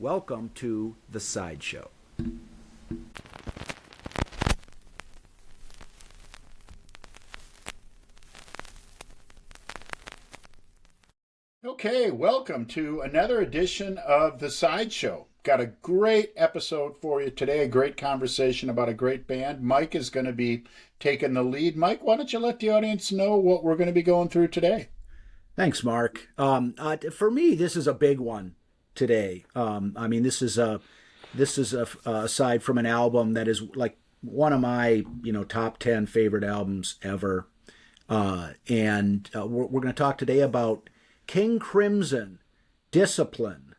Welcome to The Sideshow. Okay, welcome to another edition of The Sideshow. Got a great episode for you today, a great conversation about a great band. Mike is going to be taking the lead. Mike, why don't you let the audience know what we're going to be going through today? Thanks, Mark. For me, this is a big one today. This is aside from an album that is like one of my top 10 favorite albums ever. We're going to talk today about King Crimson, Discipline,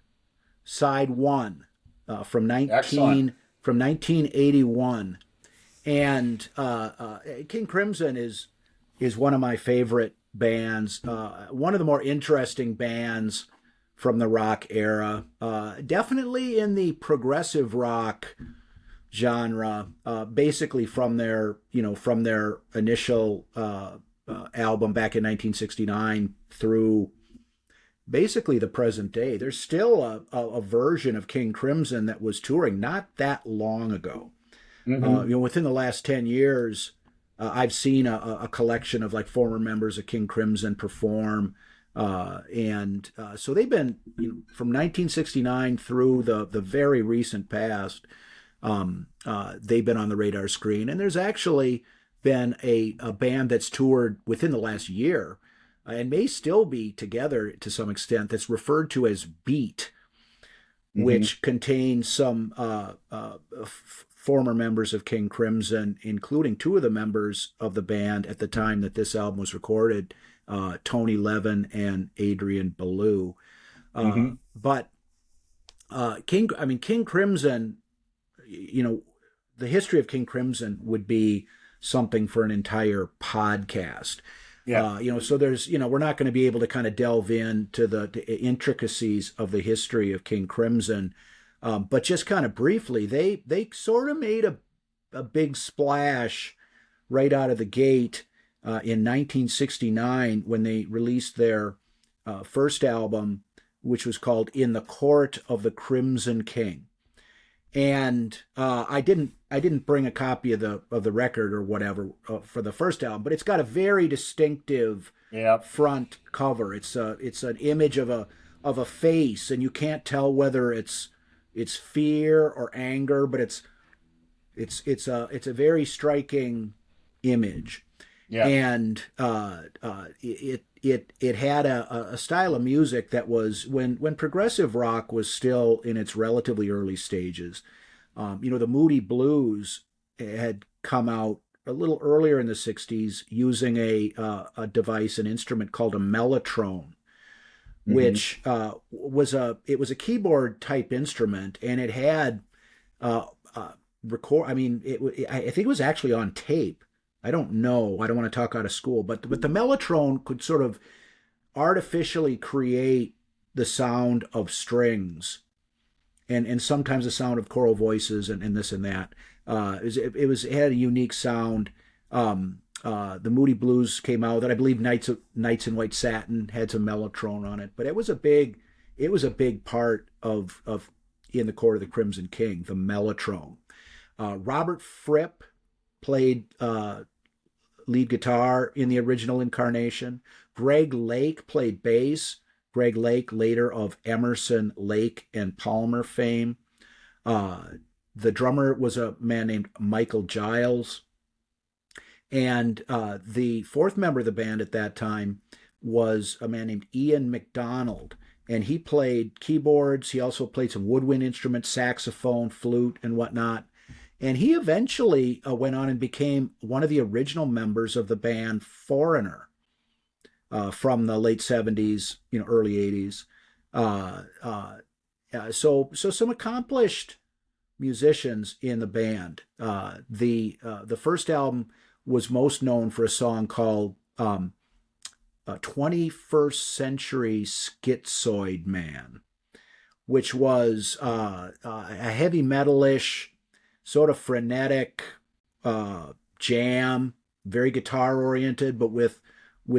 Side One, from Excellent. 1981. And King Crimson is one of my favorite bands, one of the more interesting bands from the rock era. Definitely in the progressive rock genre, basically from their initial album back in 1969 through basically the present day. There's still a version of King Crimson that was touring not that long ago. Mm-hmm. Within the last 10 years, I've seen a collection of like former members of King Crimson perform. So they've been from 1969 through the very recent past. They've been on the radar screen. And there's actually been a band that's toured within the last year and may still be together to some extent that's referred to as Beat, Mm-hmm. which contains some former members of King Crimson, including two of the members of the band at the time that this album was recorded, Tony Levin and Adrian Belew. Mm-hmm. King Crimson, the history of King Crimson would be something for an entire podcast. Yeah. So there's, we're not going to be able to kind of delve into the intricacies of the history of King Crimson. But just kind of briefly, they sort of made a big splash right out of the gate in 1969 when they released their first album, which was called In the Court of the Crimson King. And I didn't bring a copy of the record or whatever for the first album, but it's got a very distinctive Yeah. front cover. It's an image of a face, and you can't tell whether it's fear or anger, but it's a very striking image. Yeah. And it had a style of music that was when progressive rock was still in its relatively early stages. The Moody Blues had come out a little earlier in the 60s using a device, an instrument called a mellotron, Mm-hmm. which was a keyboard type instrument, and it had record. I think it was actually on tape. I don't know. I don't want to talk out of school, but the mellotron could sort of artificially create the sound of strings, and sometimes the sound of choral voices and this and that. It had a unique sound. The Moody Blues came out. That I believe Nights in White Satin had some mellotron on it, but it was a big part of In the Court of the Crimson King, the mellotron. Robert Fripp played lead guitar in the original incarnation. Greg Lake played bass. Greg Lake, later of Emerson, Lake, and Palmer fame. The drummer was a man named Michael Giles. And the fourth member of the band at that time was a man named Ian McDonald. And he played keyboards. He also played some woodwind instruments, saxophone, flute, and whatnot. And he eventually went on and became one of the original members of the band Foreigner from the late 70s, early 80s. So some accomplished musicians in the band. The first album was most known for a song called 21st Century Schizoid Man, which was a heavy metalish, sort of frenetic jam, very guitar oriented, but with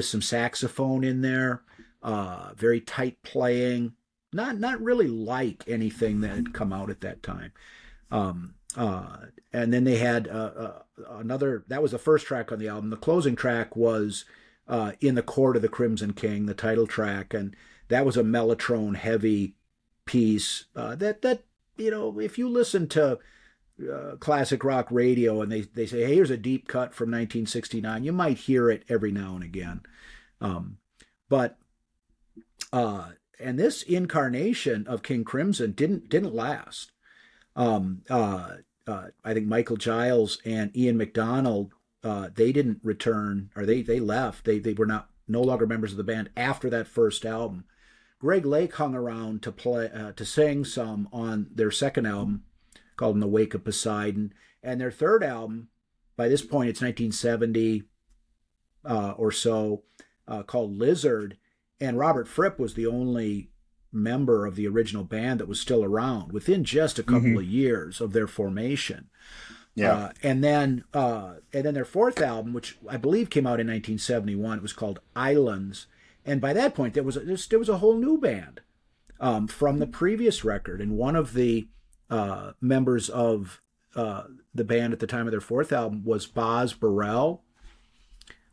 some saxophone in there, very tight playing, not really like anything that had come out at that time. Um, and then they had another. That was the first track on the album. The closing track was "In the Court of the Crimson King," the title track, and that was a mellotron heavy piece. That if you listen to classic rock radio and they say, hey, here's a deep cut from 1969, you might hear it every now and again. But and this incarnation of King Crimson didn't last. I think Michael Giles and Ian McDonald, they didn't return, or they left. They were no longer members of the band after that first album. Greg Lake hung around to play to sing some on their second album called In the Wake of Poseidon, and their third album, by this point it's 1970 or so, called Lizard, and Robert Fripp was the only member of the original band that was still around within just a couple of years of their formation. Yeah. And then their fourth album, which I believe came out in 1971, it was called Islands. And by that point, there was a whole new band from the previous record. And one of the members of the band at the time of their fourth album was Boz Burrell.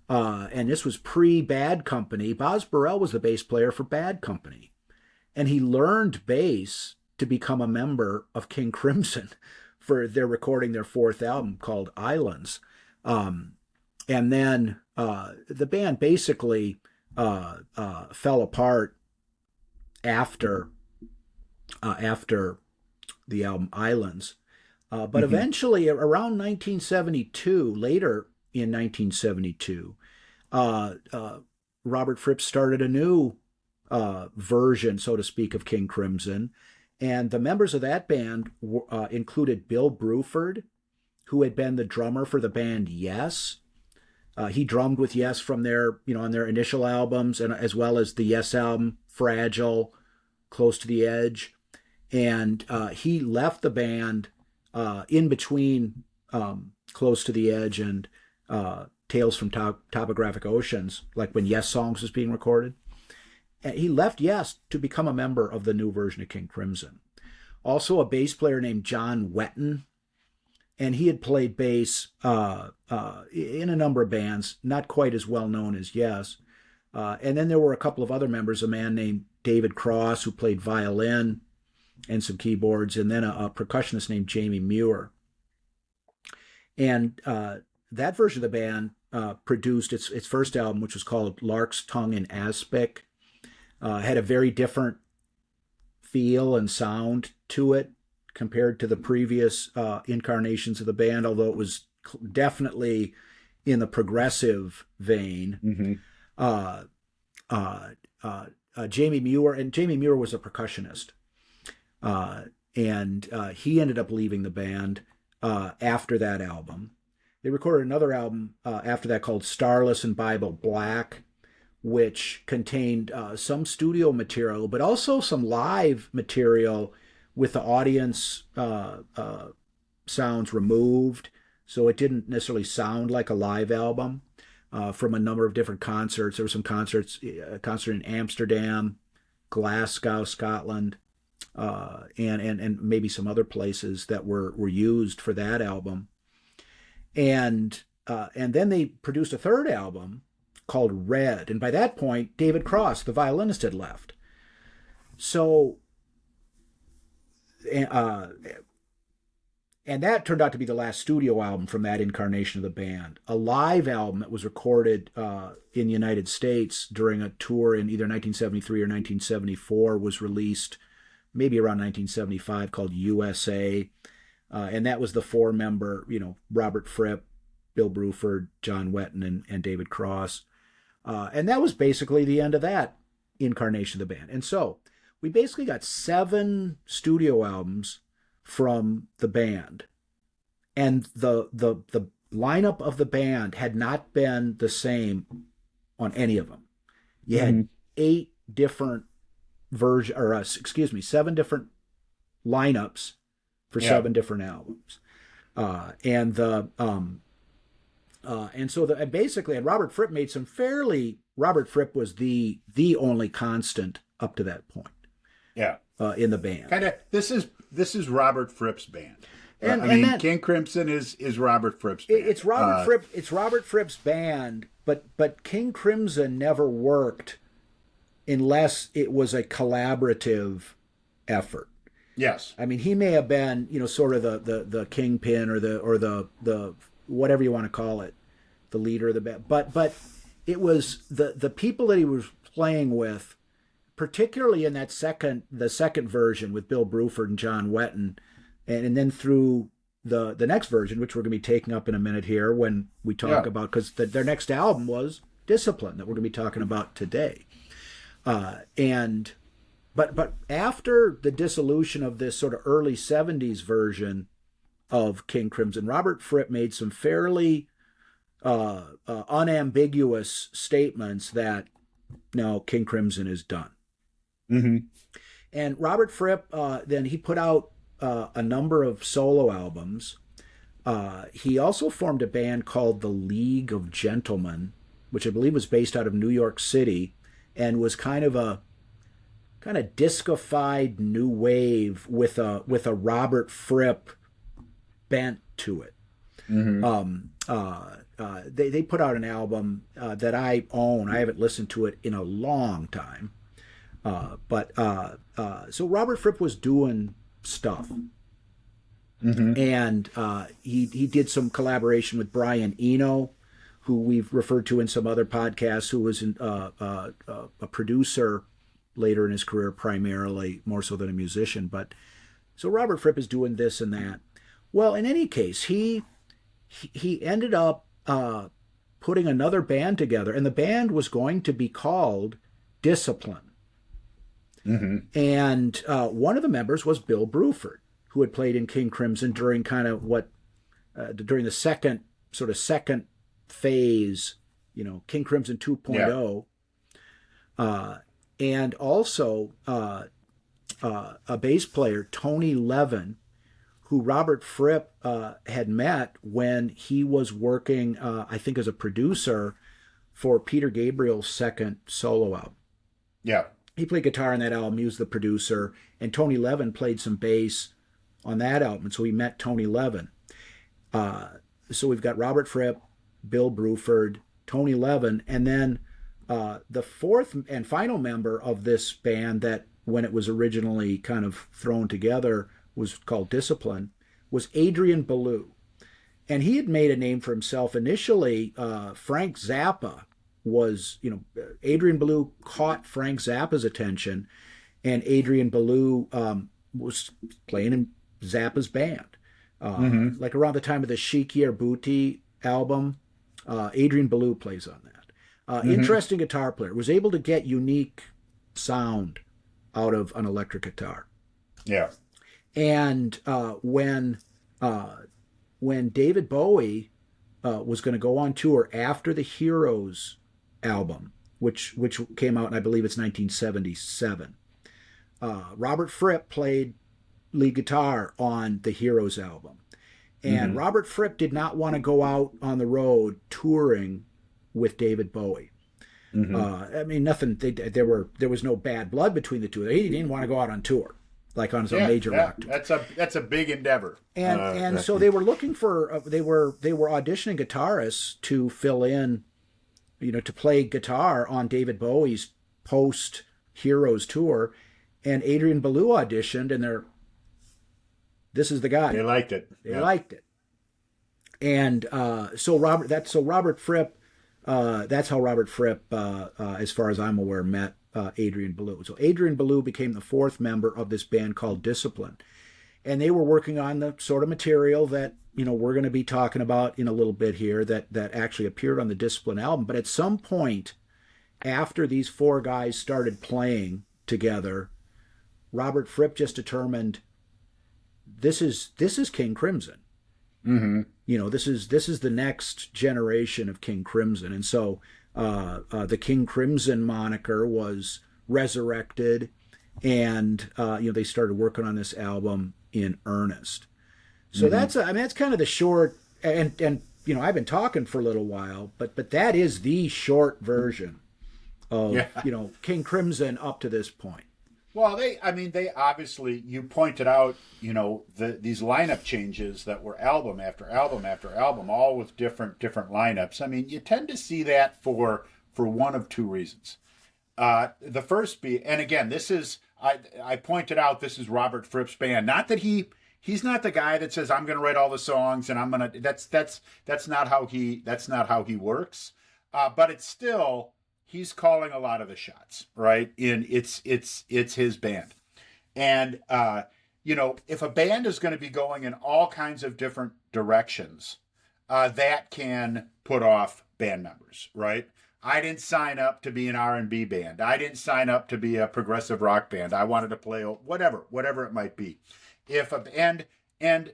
And this was pre-Bad Company. Boz Burrell was the bass player for Bad Company. And he learned bass to become a member of King Crimson for their recording their fourth album called Islands. And then the band basically fell apart after the album Islands. But eventually, around 1972, later in 1972, Robert Fripp started a new version, so to speak, of King Crimson. And the members of that band included Bill Bruford, who had been the drummer for the band Yes. He drummed with Yes from their, on their initial albums, and as well as the Yes album, Fragile, Close to the Edge. And he left the band in between Close to the Edge and Tales from Topographic Oceans, like when Yes Songs was being recorded. And he left Yes to become a member of the new version of King Crimson. Also a bass player named John Wetton, and he had played bass in a number of bands, not quite as well known as Yes. And then there were a couple of other members, a man named David Cross, who played violin and some keyboards, and then a percussionist named Jamie Muir. And that version of the band produced its first album, which was called Lark's Tongue in Aspic. Had a very different feel and sound to it compared to the previous incarnations of the band, although it was definitely in the progressive vein. Jamie Muir was a percussionist. And he ended up leaving the band after that album. They recorded another album after that called Starless and Bible Black, which contained some studio material, but also some live material with the audience sounds removed. So it didn't necessarily sound like a live album from a number of different concerts. There were some concerts, a concert in Amsterdam, Glasgow, Scotland, and maybe some other places that were used for that album. And then they produced a third album called Red. And by that point, David Cross, the violinist, had left. So, and that turned out to be the last studio album from that incarnation of the band. A live album that was recorded in the United States during a tour in either 1973 or 1974 was released maybe around 1975, called USA. And that was the four-member, Robert Fripp, Bill Bruford, John Wetton, and David Cross. And that was basically the end of that incarnation of the band. And so we basically got 7 studio albums from the band. And the lineup of the band had not been the same on any of them. You had 8 different versions, or 7 different lineups for 7 different albums. And Robert Fripp made Robert Fripp was the only constant up to that point. Yeah. in the band. Kind of. This is Robert Fripp's band. And, I and mean, that, King Crimson is Robert Fripp's band. it's Robert Fripp. It's Robert Fripp's band, but King Crimson never worked unless it was a collaborative effort. Yes. I mean, he may have been, sort of the kingpin or the whatever you want to call it, the leader of the band. But it was the people that he was playing with, particularly in the second version with Bill Bruford and John Wetton, and then through the next version, which we're going to be taking up in a minute here when we talk about, because their next album was Discipline that we're going to be talking about today. But after the dissolution of this sort of early 70s version of King Crimson, Robert Fripp made some fairly unambiguous statements that, no, King Crimson is done. Mm-hmm. And Robert Fripp, then he put out a number of solo albums. He also formed a band called the League of Gentlemen, which I believe was based out of New York City and was kind of disco-fied new wave with a Robert Fripp bent to it. Mm-hmm. They put out an album that I own. I haven't listened to it in a long time. So Robert Fripp was doing stuff. Mm-hmm. And he did some collaboration with Brian Eno, who we've referred to in some other podcasts, who was a producer later in his career, primarily, more so than a musician. But so Robert Fripp is doing this and that. Well, in any case, he ended up putting another band together, and the band was going to be called Discipline. Mm-hmm. And one of the members was Bill Bruford, who had played in King Crimson during kind of during the second phase, King Crimson 2.0. Yeah. And also a bass player, Tony Levin, who Robert Fripp had met when he was working, I think, as a producer for Peter Gabriel's second solo album. Yeah. He played guitar on that album. He was the producer. And Tony Levin played some bass on that album. And so we met Tony Levin. So we've got Robert Fripp, Bill Bruford, Tony Levin, and then the fourth and final member of this band that, when it was originally kind of thrown together, was called Discipline, was Adrian Belew. And he had made a name for himself. Initially, Frank Zappa was, Adrian Belew caught Frank Zappa's attention, and Adrian Belew was playing in Zappa's band. Like around the time of the Chic Yer Booty album, Adrian Belew plays on that. Interesting guitar player. Was able to get unique sound out of an electric guitar. Yeah. And when David Bowie was going to go on tour after the Heroes album, which came out, and I believe it's 1977, Robert Fripp played lead guitar on the Heroes album. And Robert Fripp did not want to go out on the road touring with David Bowie. I mean, nothing. There was no bad blood between the two. He didn't want to go out on tour, like on some major rock tour. That's a big endeavor. And so they were looking for they were auditioning guitarists to fill in, to play guitar on David Bowie's post Heroes tour, and Adrian Belew auditioned, and this is the guy. They liked it. They liked it. And so Robert Fripp, that's how Robert Fripp, as far as I'm aware, met Adrian Belew. So Adrian Belew became the fourth member of this band called Discipline. And they were working on the sort of material that, we're going to be talking about in a little bit here that actually appeared on the Discipline album. But at some point, after these four guys started playing together, Robert Fripp just determined, this is King Crimson. This is the next generation of King Crimson. And so the King Crimson moniker was resurrected, and they started working on this album in earnest. So that's kind of the short, and I've been talking for a little while, but that is the short version of King Crimson up to this point. Well, they obviously, you pointed out, these lineup changes that were album after album after album, all with different lineups. I mean, you tend to see that for one of two reasons. The first be, and again, I pointed out this is Robert Fripp's band. Not that he's not the guy that says I'm going to write all the songs and I'm going to. That's not how he works. But it's still, he's calling a lot of the shots, right? It's his band, and if a band is going to be going in all kinds of different directions, that can put off band members, right? I didn't sign up to be an R&B band. I didn't sign up to be a progressive rock band. I wanted to play whatever it might be. If a and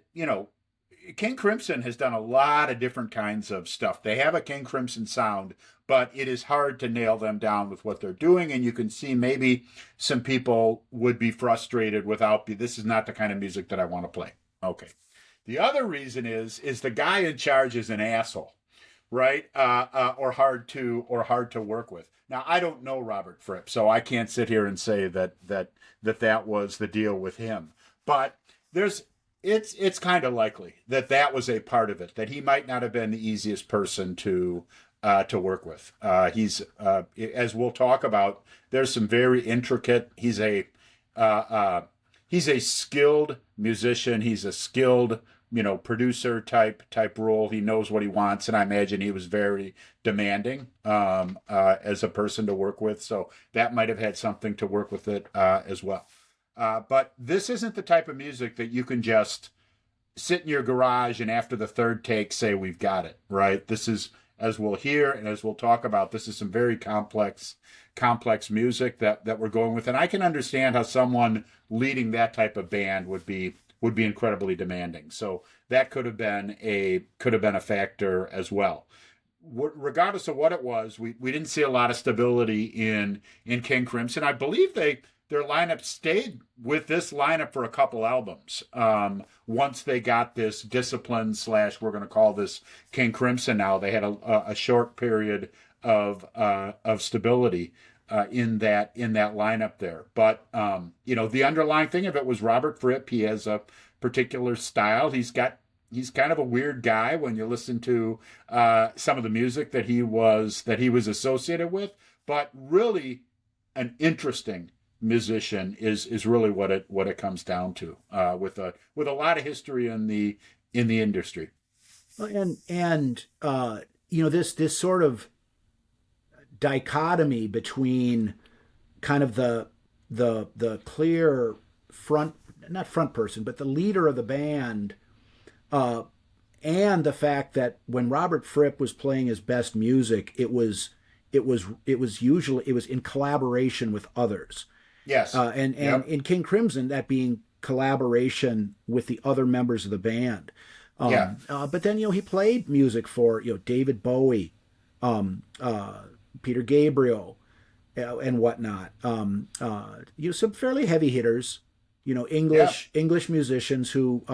King Crimson has done a lot of different kinds of stuff. They have a King Crimson sound, but it is hard to nail them down with what they're doing. And you can see maybe some people would be frustrated this is not the kind of music that I want to play. Okay. The other reason is the guy in charge is an asshole, right? Or hard to work with. Now, I don't know Robert Fripp, so I can't sit here and say that was the deal with him. But it's kind of likely that was a part of it, that he might not have been the easiest person to work with. He's as we'll talk about, there's some very intricate. He's a skilled musician. He's a skilled producer type role. He knows what he wants, and I imagine he was very demanding as a person to work with. So that might have had something to work with it as well. But this isn't the type of music that you can just sit in your garage and after the third take say we've got it, right? This is, as we'll hear and as we'll talk about, this is some very complex music that we're going with. And I can understand how someone leading that type of band would be incredibly demanding. So that could have been a factor as well. Regardless of what it was, we didn't see a lot of stability in King Crimson. I believe their lineup stayed with this lineup for a couple albums. Once they got this Discipline / we're going to call this King Crimson now, they had a short period of stability in that lineup there. But the underlying thing of it was Robert Fripp. He has a particular style. He's kind of a weird guy when you listen to some of the music that he was associated with, but really an interesting musician is really what it comes down to, with a lot of history in the industry. And this sort of dichotomy between kind of the clear not front person, but the leader of the band, and the fact that when Robert Fripp was playing his best music, it was usually in collaboration with others. Yes. And Yep. in King Crimson, that being collaboration with the other members of the band. Yeah. But then, he played music for, David Bowie, Peter Gabriel, and whatnot. Some fairly heavy hitters, English musicians who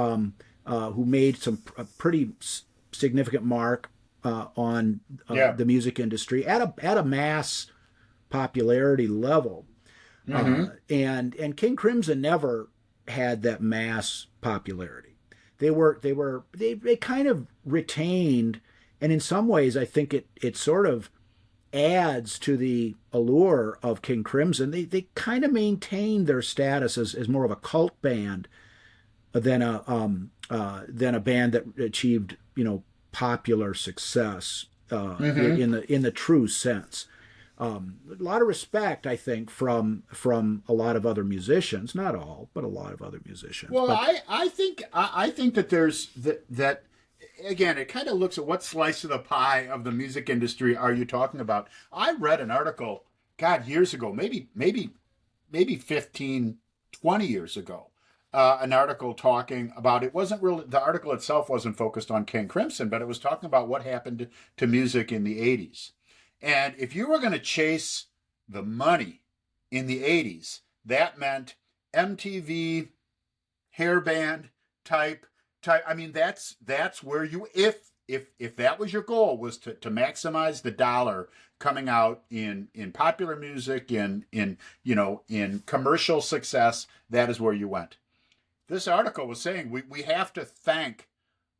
made some pretty significant mark on the music industry at a mass popularity level. Mm-hmm. And King Crimson never had that mass popularity. They kind of retained, and in some ways I think it sort of adds to the allure of King Crimson. They kind of maintained their status as more of a cult band than a band that achieved popular success in the true sense. A lot of respect, I think, from a lot of other musicians, not all, but a lot of other musicians. Well, I think that there's that again, it kind of looks at what slice of the pie of the music industry are you talking about. I read an article, God, years ago, maybe 15, 20 years ago, an article talking about, it wasn't really, the article itself wasn't focused on King Crimson, but it was talking about what happened to music in the 80s. And if you were going to chase the money in the 80s, that meant MTV, hairband type. I mean, that's where you, if if that was your goal, was to maximize the dollar coming out in popular music, in commercial success, that is where you went. This article was saying we have to thank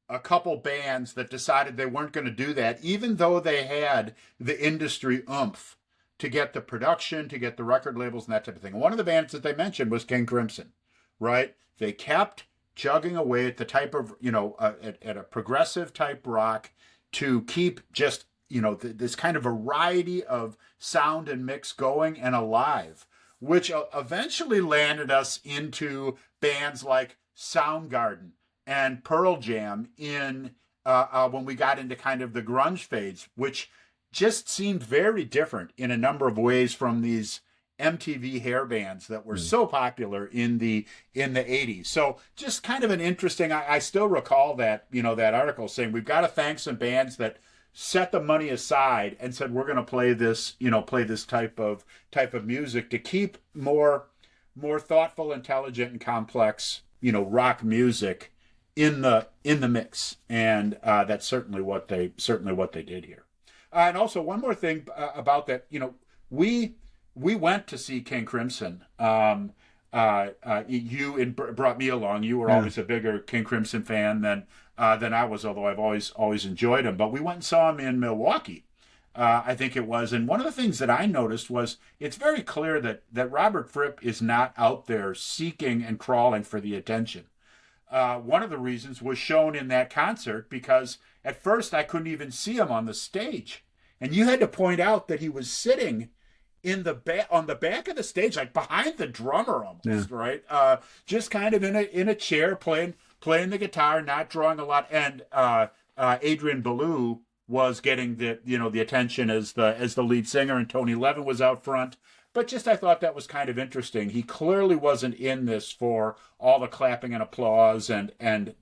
a couple bands that decided they weren't going to do that, even though they had the industry oomph to get the production, to get the record labels and that type of thing. And one of the bands that they mentioned was King Crimson, right? They kept chugging away at the type of, at a progressive type rock to keep just, this kind of variety of sound and mix going and alive, which eventually landed us into bands like Soundgarden and Pearl Jam in when we got into kind of the grunge phase, which just seemed very different in a number of ways from these MTV hair bands that were so popular in the 80s. So just kind of an interesting, I still recall that, that article saying we've got to thank some bands that set the money aside and said we're going to play this, play this type of music to keep more thoughtful, intelligent, and complex, rock music in the mix. And that's certainly what they did here. And also one more thing about that, we went to see King Crimson. You brought me along. You were always a bigger King Crimson fan than I was, although I've always enjoyed him. But we went and saw him in Milwaukee, I think it was. And one of the things that I noticed was it's very clear that Robert Fripp is not out there seeking and crawling for the attention. One of the reasons was shown in that concert, because at first I couldn't even see him on the stage. And you had to point out that he was sitting in the on the back of the stage, like behind the drummer almost, right? Just kind of in a chair playing the guitar, not drawing a lot. And Adrian Belew was getting the attention as the lead singer, and Tony Levin was out front. But just I thought that was kind of interesting. He clearly wasn't in this for all the clapping and applause and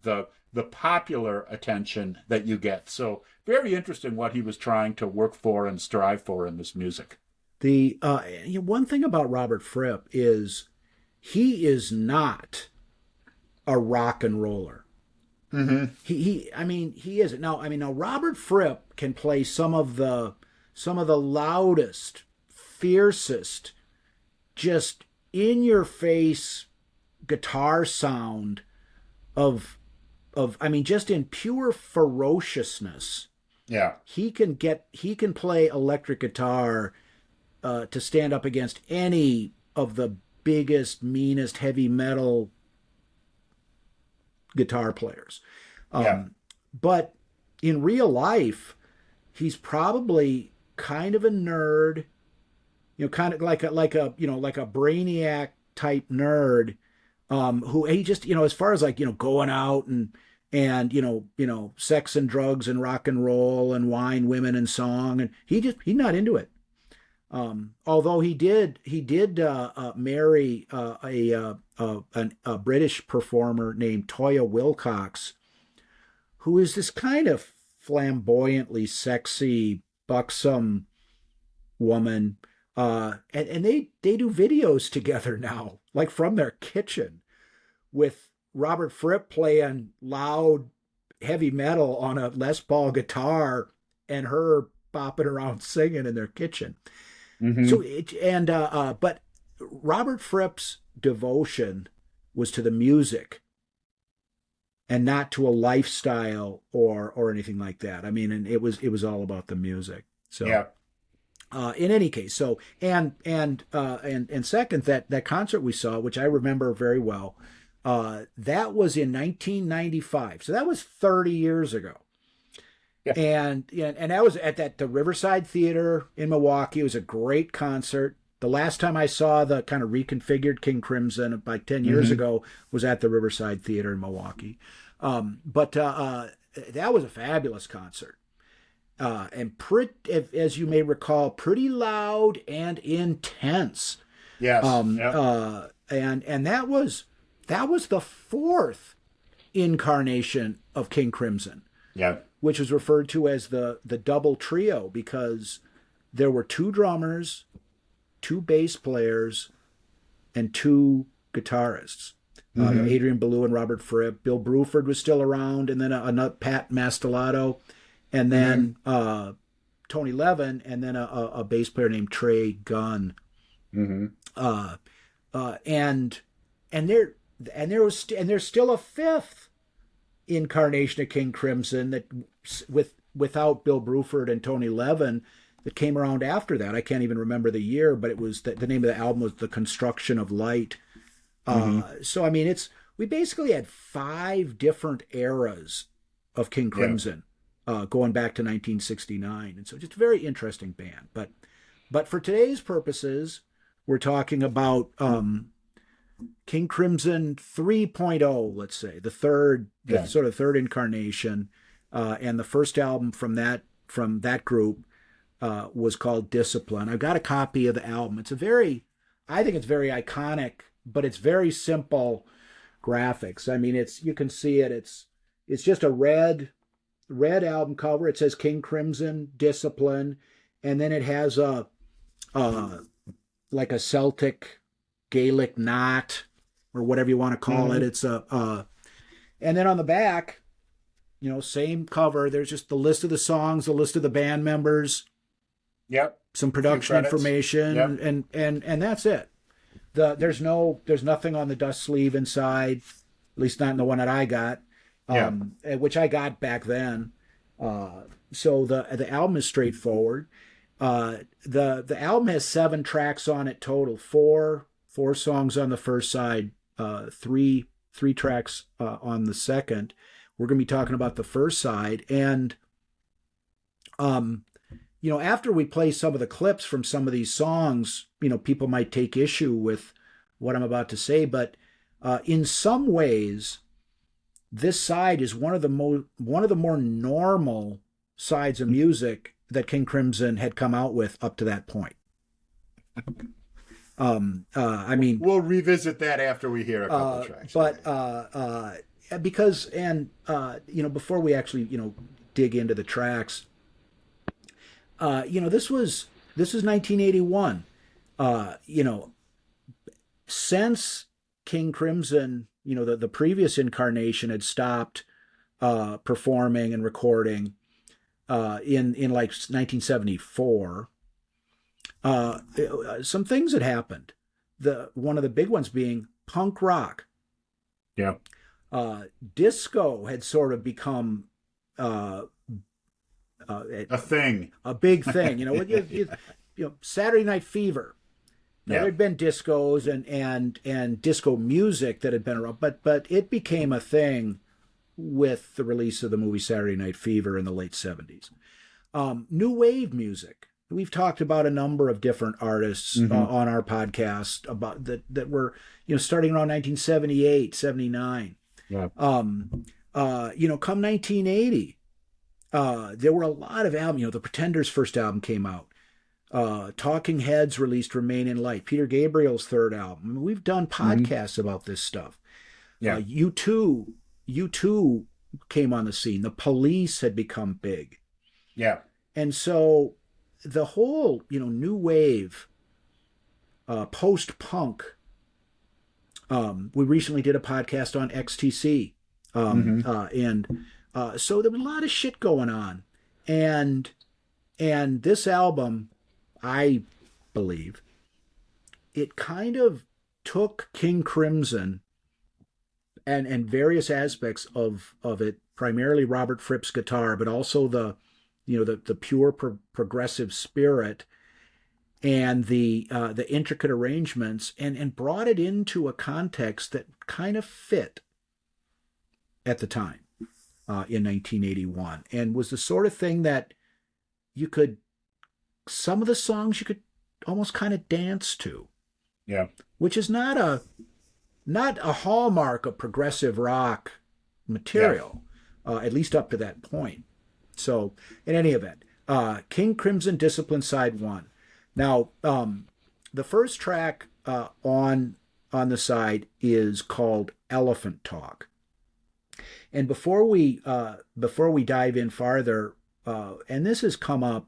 the popular attention that you get. So very interesting what he was trying to work for and strive for in this music. The one thing about Robert Fripp is he is not a rock and roller. Mm-hmm. He isn't. Now Robert Fripp can play some of the loudest, fiercest, just in your face guitar sound of just in pure ferociousness. Yeah. He can play electric guitar to stand up against any of the biggest, meanest heavy metal guitar players. But in real life, he's probably kind of a nerd, kind of like a brainiac type nerd, who he just, as far as going out and sex and drugs and rock and roll and wine, women and song, and he's not into it. Although he did marry a British performer named Toya Wilcox, who is this kind of flamboyantly sexy, buxom woman, and they do videos together now, like from their kitchen, with Robert Fripp playing loud heavy metal on a Les Paul guitar and her bopping around singing in their kitchen. Mm-hmm. So but Robert Fripp's devotion was to the music and not to a lifestyle or anything like that. And it was all about the music. So yeah. In any case, so and second, that concert we saw, which I remember very well, that was in 1995. So that was 30 years ago. Yeah. And that was at the Riverside Theater in Milwaukee. It was a great concert. The last time I saw the kind of reconfigured King Crimson about 10 years ago was at the Riverside Theater in Milwaukee. But that was a fabulous concert. And as you may recall, pretty loud and intense. Yes. And that was the fourth incarnation of King Crimson. Yeah. Which was referred to as the double trio, because there were two drummers, two bass players, and two guitarists. Mm-hmm. Adrian Belew and Robert Fripp. Bill Bruford was still around, and then a Pat Mastelotto, and Mm-hmm. then Tony Levin, and then a bass player named Trey Gunn. Mm-hmm. Uh, and there's still a fifth incarnation of King Crimson that without Bill Bruford and Tony Levin that came around after that. I can't even remember the year, but it was the name of the album was The Construction of Light. Mm-hmm. So I mean, we basically had 5 different eras of King Yeah. Crimson, going back to 1969, and so just a very interesting band. But for today's purposes, we're talking about King Crimson 3.0, let's say, the Yeah. sort of third incarnation, and the first album from that group was called Discipline. I've got a copy of the album. I think it's very iconic, but it's very simple graphics. I mean, you can see it. It's just a red album cover. It says King Crimson Discipline, and then it has like a Celtic Gaelic knot or whatever you want to call Mm-hmm. it. And then on the back, same cover. There's just the list of the songs, the list of the band members, Yep. some Few production credits. information, Yep. and that's it. There's nothing on the dust sleeve inside, at least not in the one that I got, Yeah. which I got back then. So the album is straightforward. The album has 7 tracks on it total. Four songs on the first side, three tracks on the second. We're going to be talking about the first side, and after we play some of the clips from some of these songs, people might take issue with what I'm about to say, but in some ways, this side is one of the more normal sides of music that King Crimson had come out with up to that point. I mean, We'll revisit that after we hear a couple tracks. but because before we actually dig into the tracks, this was 1981. Since King Crimson, the previous incarnation had stopped performing and recording in like 1974. Some things had happened. One of the big ones being punk rock. Yeah. Disco had sort of become A thing. a big thing. Saturday Night Fever. Now, Yeah. there'd been discos and disco music that had been around, but it became a thing with the release of the movie Saturday Night Fever in the late 70s. New wave music. We've talked about a number of different artists on our podcast about that were starting around 1978, 79. Yeah. Come 1980, there were a lot of albums. The Pretenders' first album came out. Talking Heads released Remain in Light. Peter Gabriel's third album. I mean, we've done podcasts about this stuff. Yeah. U2 came on the scene. The Police had become big. Yeah. And so the whole, new wave, post-punk, we recently did a podcast on XTC. So there was a lot of shit going on. And this album, I believe, it kind of took King Crimson and various aspects of it, primarily Robert Fripp's guitar, but also the pure progressive spirit and the intricate arrangements, and brought it into a context that kind of fit at the time in 1981, and was the sort of thing that some of the songs you could almost kind of dance to. Yeah. Which is not a hallmark of progressive rock material, at least up to that point. So, in any event, King Crimson Discipline Side 1. Now, the first track on the side is called Elephant Talk. And before we dive in farther, and this has come up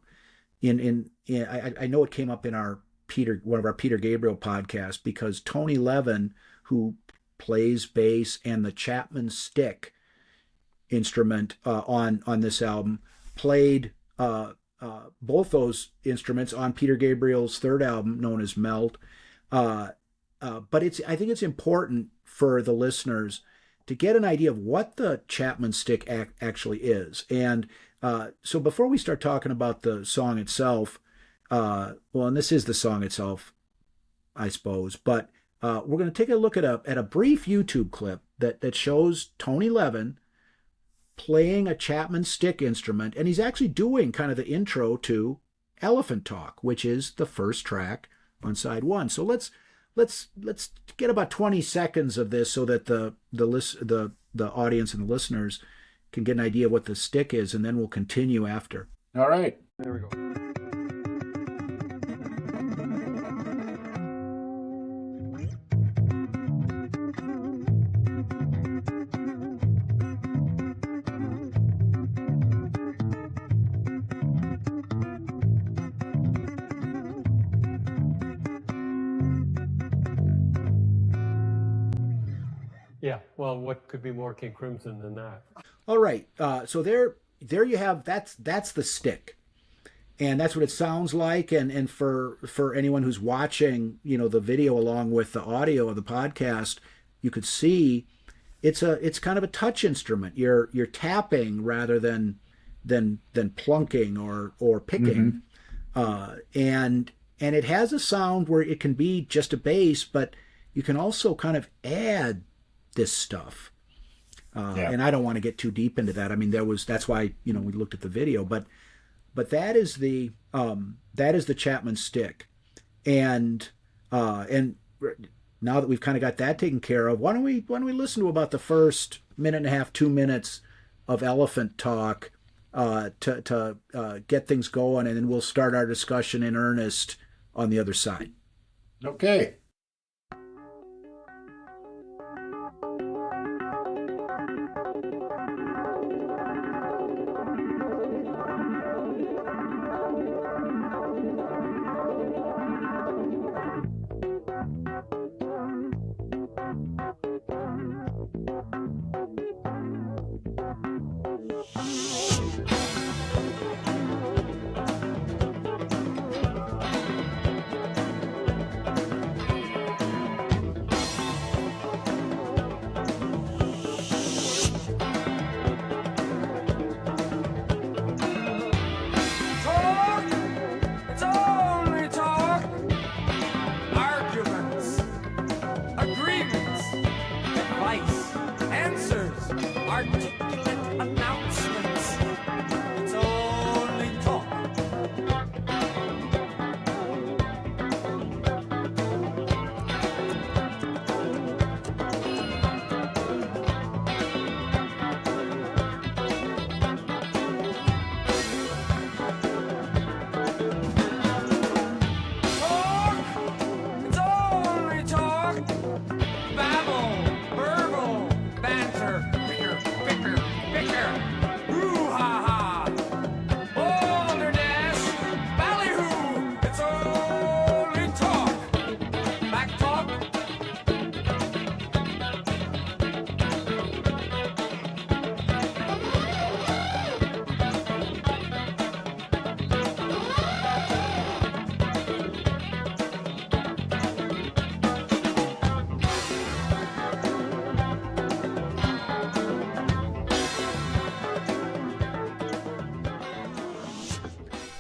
I know it came up in one of our Peter Gabriel podcasts, because Tony Levin, who plays bass, and the Chapman stick instrument on this album, played both those instruments on Peter Gabriel's third album, known as Melt. But I think it's important for the listeners to get an idea of what the Chapman stick actually is. And so before we start talking about the song itself, well, and this is the song itself, I suppose, but we're going to take a look at a brief YouTube clip that shows Tony Levin playing a Chapman stick instrument, and he's actually doing kind of the intro to Elephant Talk, which is the first track on side one. So let's get about 20 seconds of this so that the audience and the listeners can get an idea of what the stick is, and then we'll continue after. All right. There we go. Yeah, well, what could be more King Crimson than that? All right, so there you have, that's the stick, and that's what it sounds like. And for anyone who's watching, the video along with the audio of the podcast, you could see it's kind of a touch instrument. You're tapping rather than plunking or picking, and it has a sound where it can be just a bass, but you can also kind of add this stuff. And I don't want to get too deep into that. I mean, that's why, we looked at the video, but that is the Chapman stick. And now that we've kind of got that taken care of, why don't we listen to about the first minute and a half, 2 minutes of Elephant Talk, to get things going, and then we'll start our discussion in earnest on the other side. Okay.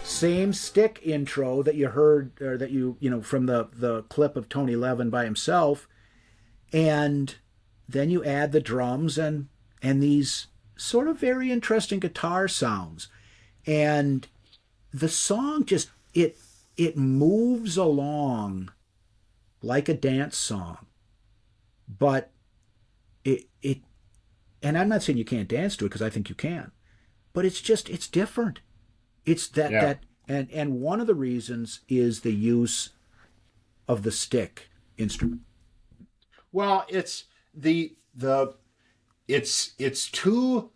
Same stick intro that you heard, or that from the clip of Tony Levin by himself, and then you add the drums and these sort of very interesting guitar sounds, and the song just it moves along like a dance song, but it and I'm not saying you can't dance to it, because I think you can, but it's different. It's that and one of the reasons is the use of the stick instrument. Well, it's it's too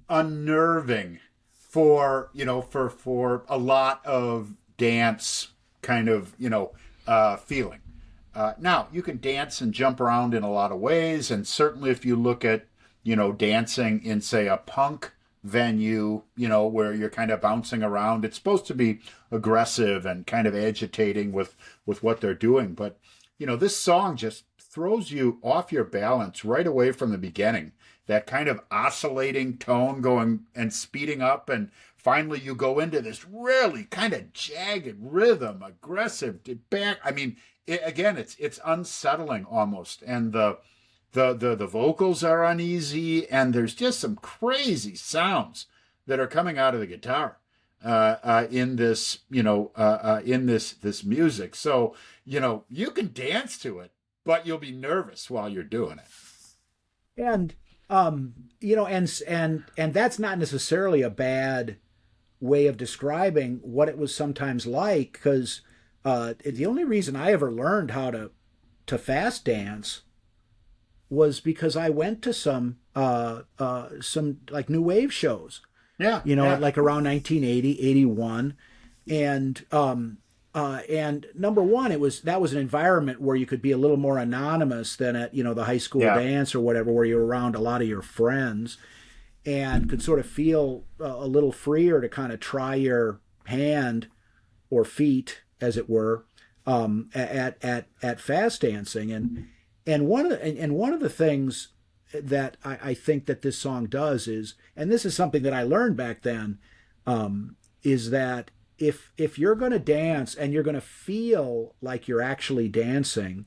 unnerving for a lot of dance kind of feeling. Now, you can dance and jump around in a lot of ways, and certainly if you look at, dancing in, say, a punk venue, where you're kind of bouncing around, it's supposed to be aggressive and kind of agitating with what they're doing. But, this song just throws you off your balance right away from the beginning. That kind of oscillating tone going and speeding up, and finally you go into this really kind of jagged rhythm, aggressive back. I mean, it's unsettling almost, and the vocals are uneasy, and there's just some crazy sounds that are coming out of the guitar in this this music. So you can dance to it, but you'll be nervous while you're doing it. And and that's not necessarily a bad way of describing what it was sometimes like, because the only reason I ever learned how to fast dance was because I went to some like new wave shows. Yeah. Like around 1980, 81. And number one, that was an environment where you could be a little more anonymous than at, the high school dance or whatever, where you're around a lot of your friends and could sort of feel a little freer to kind of try your hand or feet, as it were, at fast dancing. And one of the things that I think that this song does is, and this is something that I learned back then, is that if you're going to dance and you're going to feel like you're actually dancing,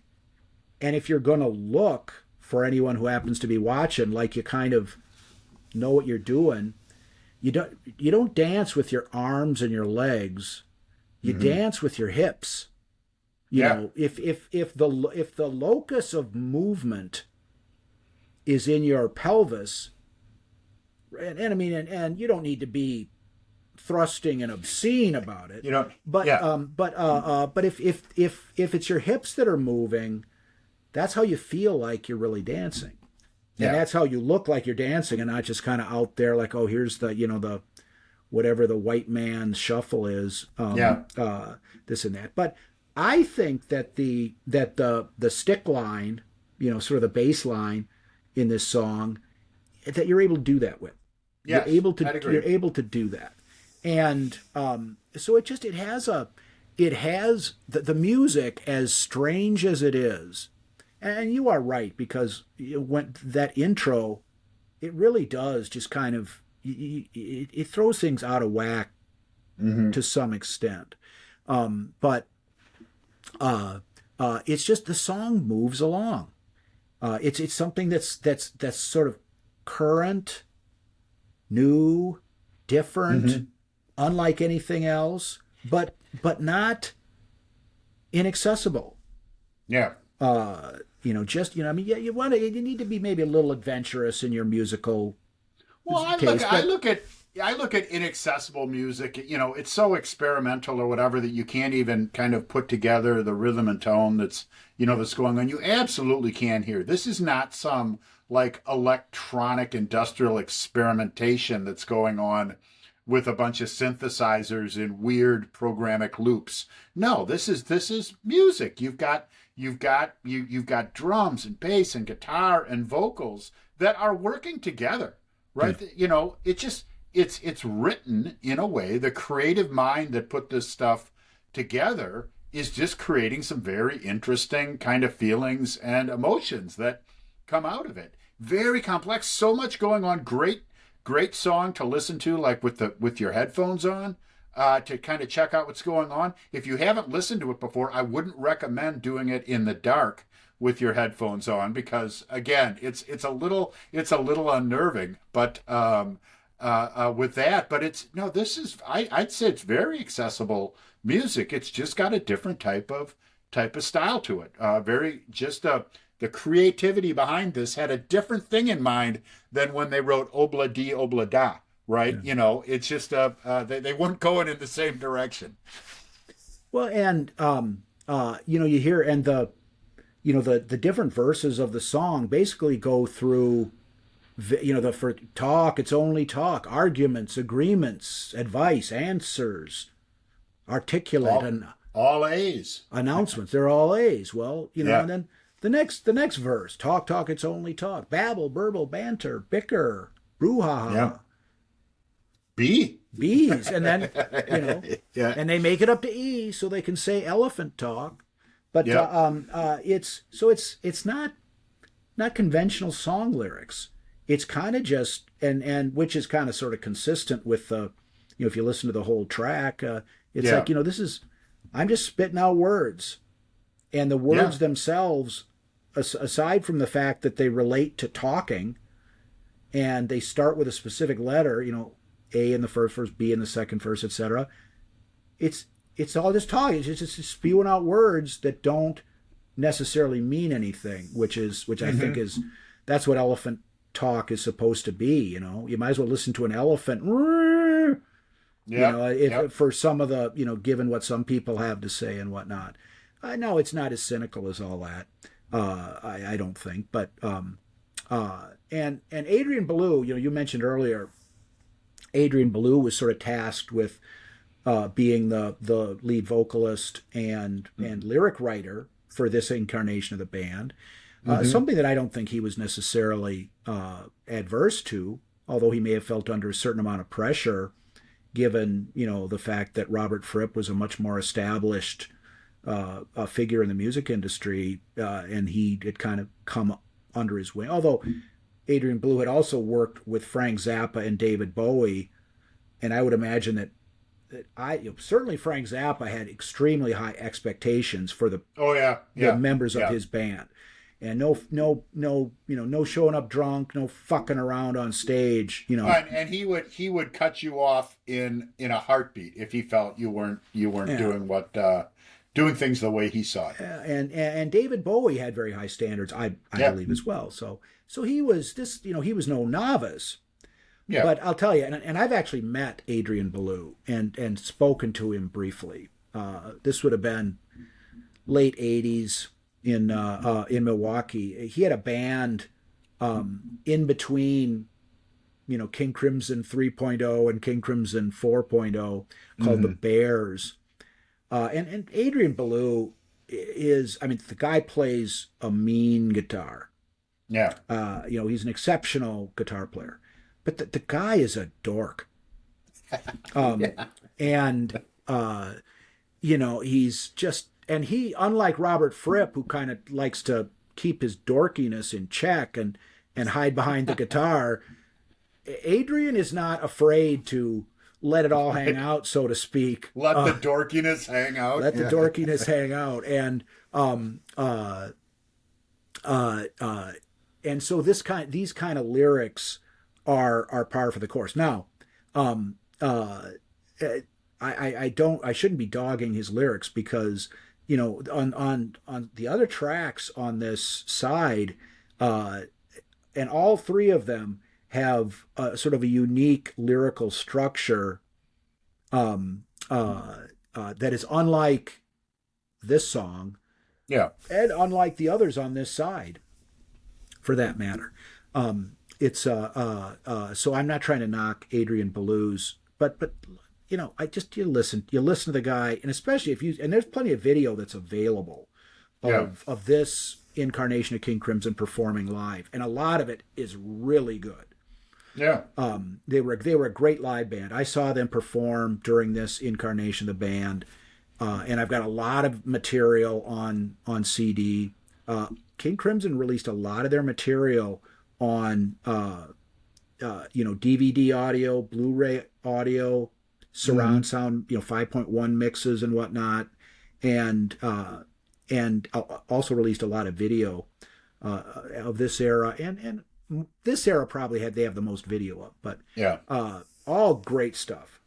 and if you're going to look for anyone who happens to be watching like you kind of know what you're doing, you don't dance with your arms and your legs. You dance with your hips. You know, if the locus of movement is in your pelvis, and I mean, and you don't need to be thrusting and obscene about it. But if it's your hips that are moving, that's how you feel like you're really dancing. And that's how you look like you're dancing, and not just kind of out there like, oh, here's the whatever the white man's shuffle is, this and that. But I think that the stick line, sort of the bass line in this song, that you're able to do that with. Yes, you're able to I'd agree. Do that. And so it has the music, as strange as it is. And you are right, because when that intro, it really does just kind of, it throws things out of whack to some extent. But it's just the song moves along. It's something that's sort of current, new, different, unlike anything else, but not inaccessible. Yeah. You need to be maybe a little adventurous in your musical. Well, I look at inaccessible music. It's so experimental or whatever that you can't even kind of put together the rhythm and tone that's going on. You absolutely can hear. This is not some like electronic industrial experimentation that's going on with a bunch of synthesizers in weird programmatic loops. No, this is music. You've got drums and bass and guitar and vocals that are working together, right? It's written in a way, the creative mind that put this stuff together is just creating some very interesting kind of feelings and emotions that come out of it. Very complex, so much going on. Great song to listen to, like with your headphones on, to kind of check out what's going on. If you haven't listened to it before, I wouldn't recommend doing it in the dark with your headphones on, because again, it's a little unnerving. But with that, but I'd say it's very accessible music. It's just got a different type of style to it. The creativity behind this had a different thing in mind than when they wrote Obla Di Obla Da, right? Yeah. It's just they weren't going in the same direction. Well, and you hear, and the different verses of the song basically go through, for talk, it's only talk, arguments, agreements, advice, answers, articulate, and All A's. Announcements, they're all A's. Well, Yeah. and then the next verse, talk, talk, it's only talk. Babble, burble, banter, bicker, brouhaha. Yeah. B. B's, and then Yeah. and they make it up to E so they can say elephant talk. But Yeah. it's not conventional song lyrics. It's kind of just and which is kind of sort of consistent with the if you listen to the whole track, it's Yeah. like this is I'm just spitting out words, and the words themselves, aside from the fact that they relate to talking, and they start with a specific letter, A in the first verse, B in the second verse, etc. It's all just talking. It's just spewing out words that don't necessarily mean anything, which I think that's what elephant talk is supposed to be. You might as well listen to an elephant. For some of the given what some people have to say and whatnot. I know it's not as cynical as all that. I don't think, but and Adrian Belew, you mentioned earlier, Adrian Belew was sort of tasked with being the lead vocalist and lyric writer for this incarnation of the band. Something that I don't think he was necessarily adverse to, although he may have felt under a certain amount of pressure, given the fact that Robert Fripp was a much more established figure in the music industry, and he had kind of come under his wing. Although Adrian Belew had also worked with Frank Zappa and David Bowie, and I would imagine that certainly Frank Zappa had extremely high expectations for the members of his band, and no showing up drunk, no fucking around on stage, And he would cut you off in a heartbeat if he felt you weren't doing things the way he saw it. And David Bowie had very high standards, I believe as well. So he was he was no novice. Yeah. But I'll tell you, and I've actually met Adrian Belew and spoken to him briefly. This would have been late '80s in Milwaukee. He had a band in between, King Crimson 3.0 and King Crimson 4.0 called the Bears. And Adrian Belew the guy plays a mean guitar. Yeah. He's an exceptional guitar player. But the guy is a dork. And, he's just, and he, unlike Robert Fripp, who kind of likes to keep his dorkiness in check and hide behind the guitar, Adrian is not afraid to let it all hang out, so to speak. Let the dorkiness hang out. Let the dorkiness hang out. And so these kind of lyrics are par for the course. Now, I shouldn't be dogging his lyrics because on the other tracks on this side, and all three of them have sort of a unique lyrical structure that is unlike this song, and unlike the others on this side, for that matter. It's so I'm not trying to knock Adrian Belew's, but you listen to the guy, and especially and there's plenty of video that's available of this incarnation of King Crimson performing live, and a lot of it is really good. Yeah. They were a great live band. I saw them perform during this incarnation of the band, and I've got a lot of material on CD. King Crimson released a lot of their material on DVD audio, Blu-ray audio, surround sound, 5.1 mixes and whatnot, and also released a lot of video of this era, and this era probably they have the most video up, but all great stuff.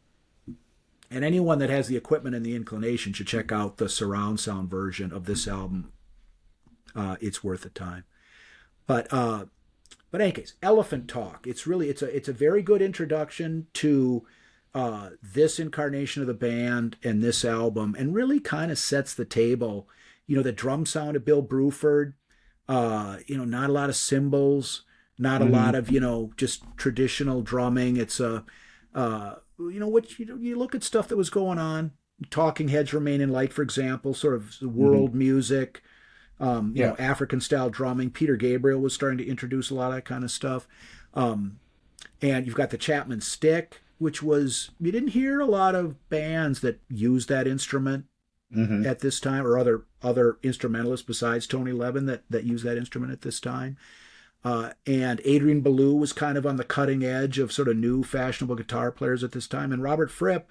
And anyone that has the equipment and the inclination should check out the surround sound version of this album. It's worth the time. But in any case, Elephant Talk. It's a very good introduction to this incarnation of the band and this album, and really kind of sets the table. The drum sound of Bill Bruford. Not a lot of cymbals, not a lot of just traditional drumming. It's you look at stuff that was going on Talking Heads Remain in Light, for example, sort of world music, African style drumming. Peter Gabriel was starting to introduce a lot of that kind of stuff. And you've got the Chapman stick, which was, you didn't hear a lot of bands that used that instrument at this time, or other instrumentalists besides Tony Levin that used that instrument at this time. And Adrian Belew was kind of on the cutting edge of sort of new fashionable guitar players at this time. And Robert Fripp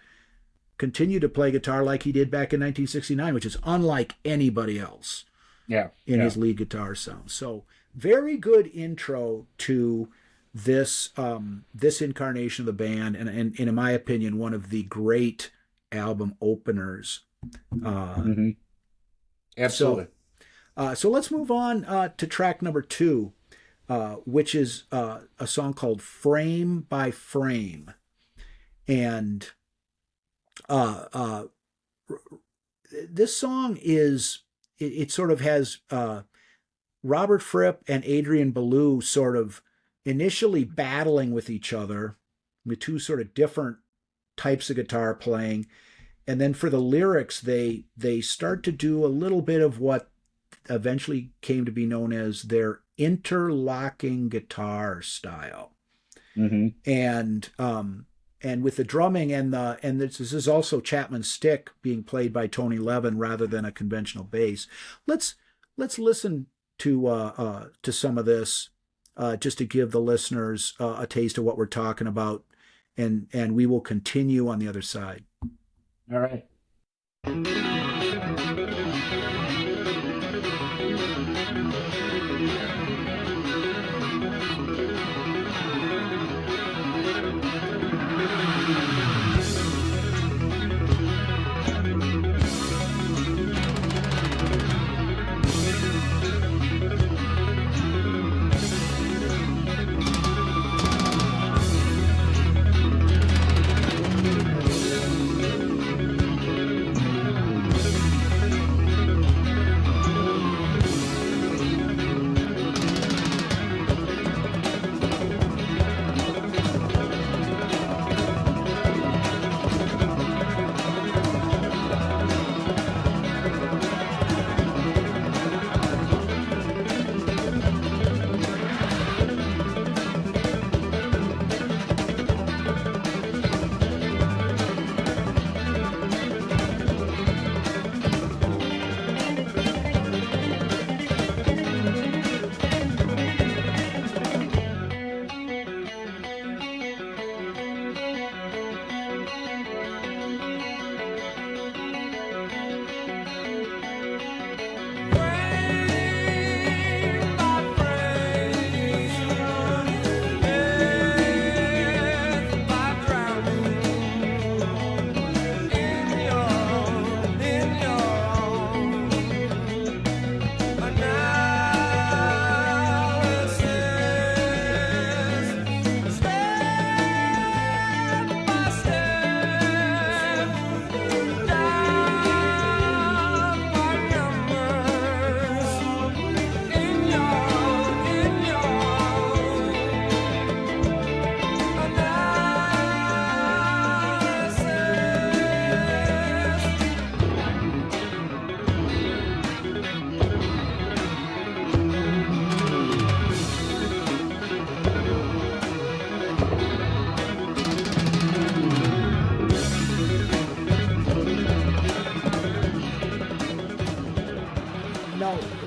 continued to play guitar like he did back in 1969, which is unlike anybody else in his lead guitar sound. So very good intro to this this incarnation of the band, and in my opinion, one of the great album openers. Absolutely. So let's move on to track number 2. Which is a song called Frame by Frame. And this song it sort of has Robert Fripp and Adrian Belew sort of initially battling with each other, with two sort of different types of guitar playing. And then for the lyrics, they start to do a little bit of what eventually came to be known as their interlocking guitar style. And with the drumming and this is also Chapman's stick being played by Tony Levin rather than a conventional bass. Let's listen to some of this just to give the listeners a taste of what we're talking about, and we will continue on the other side. All right.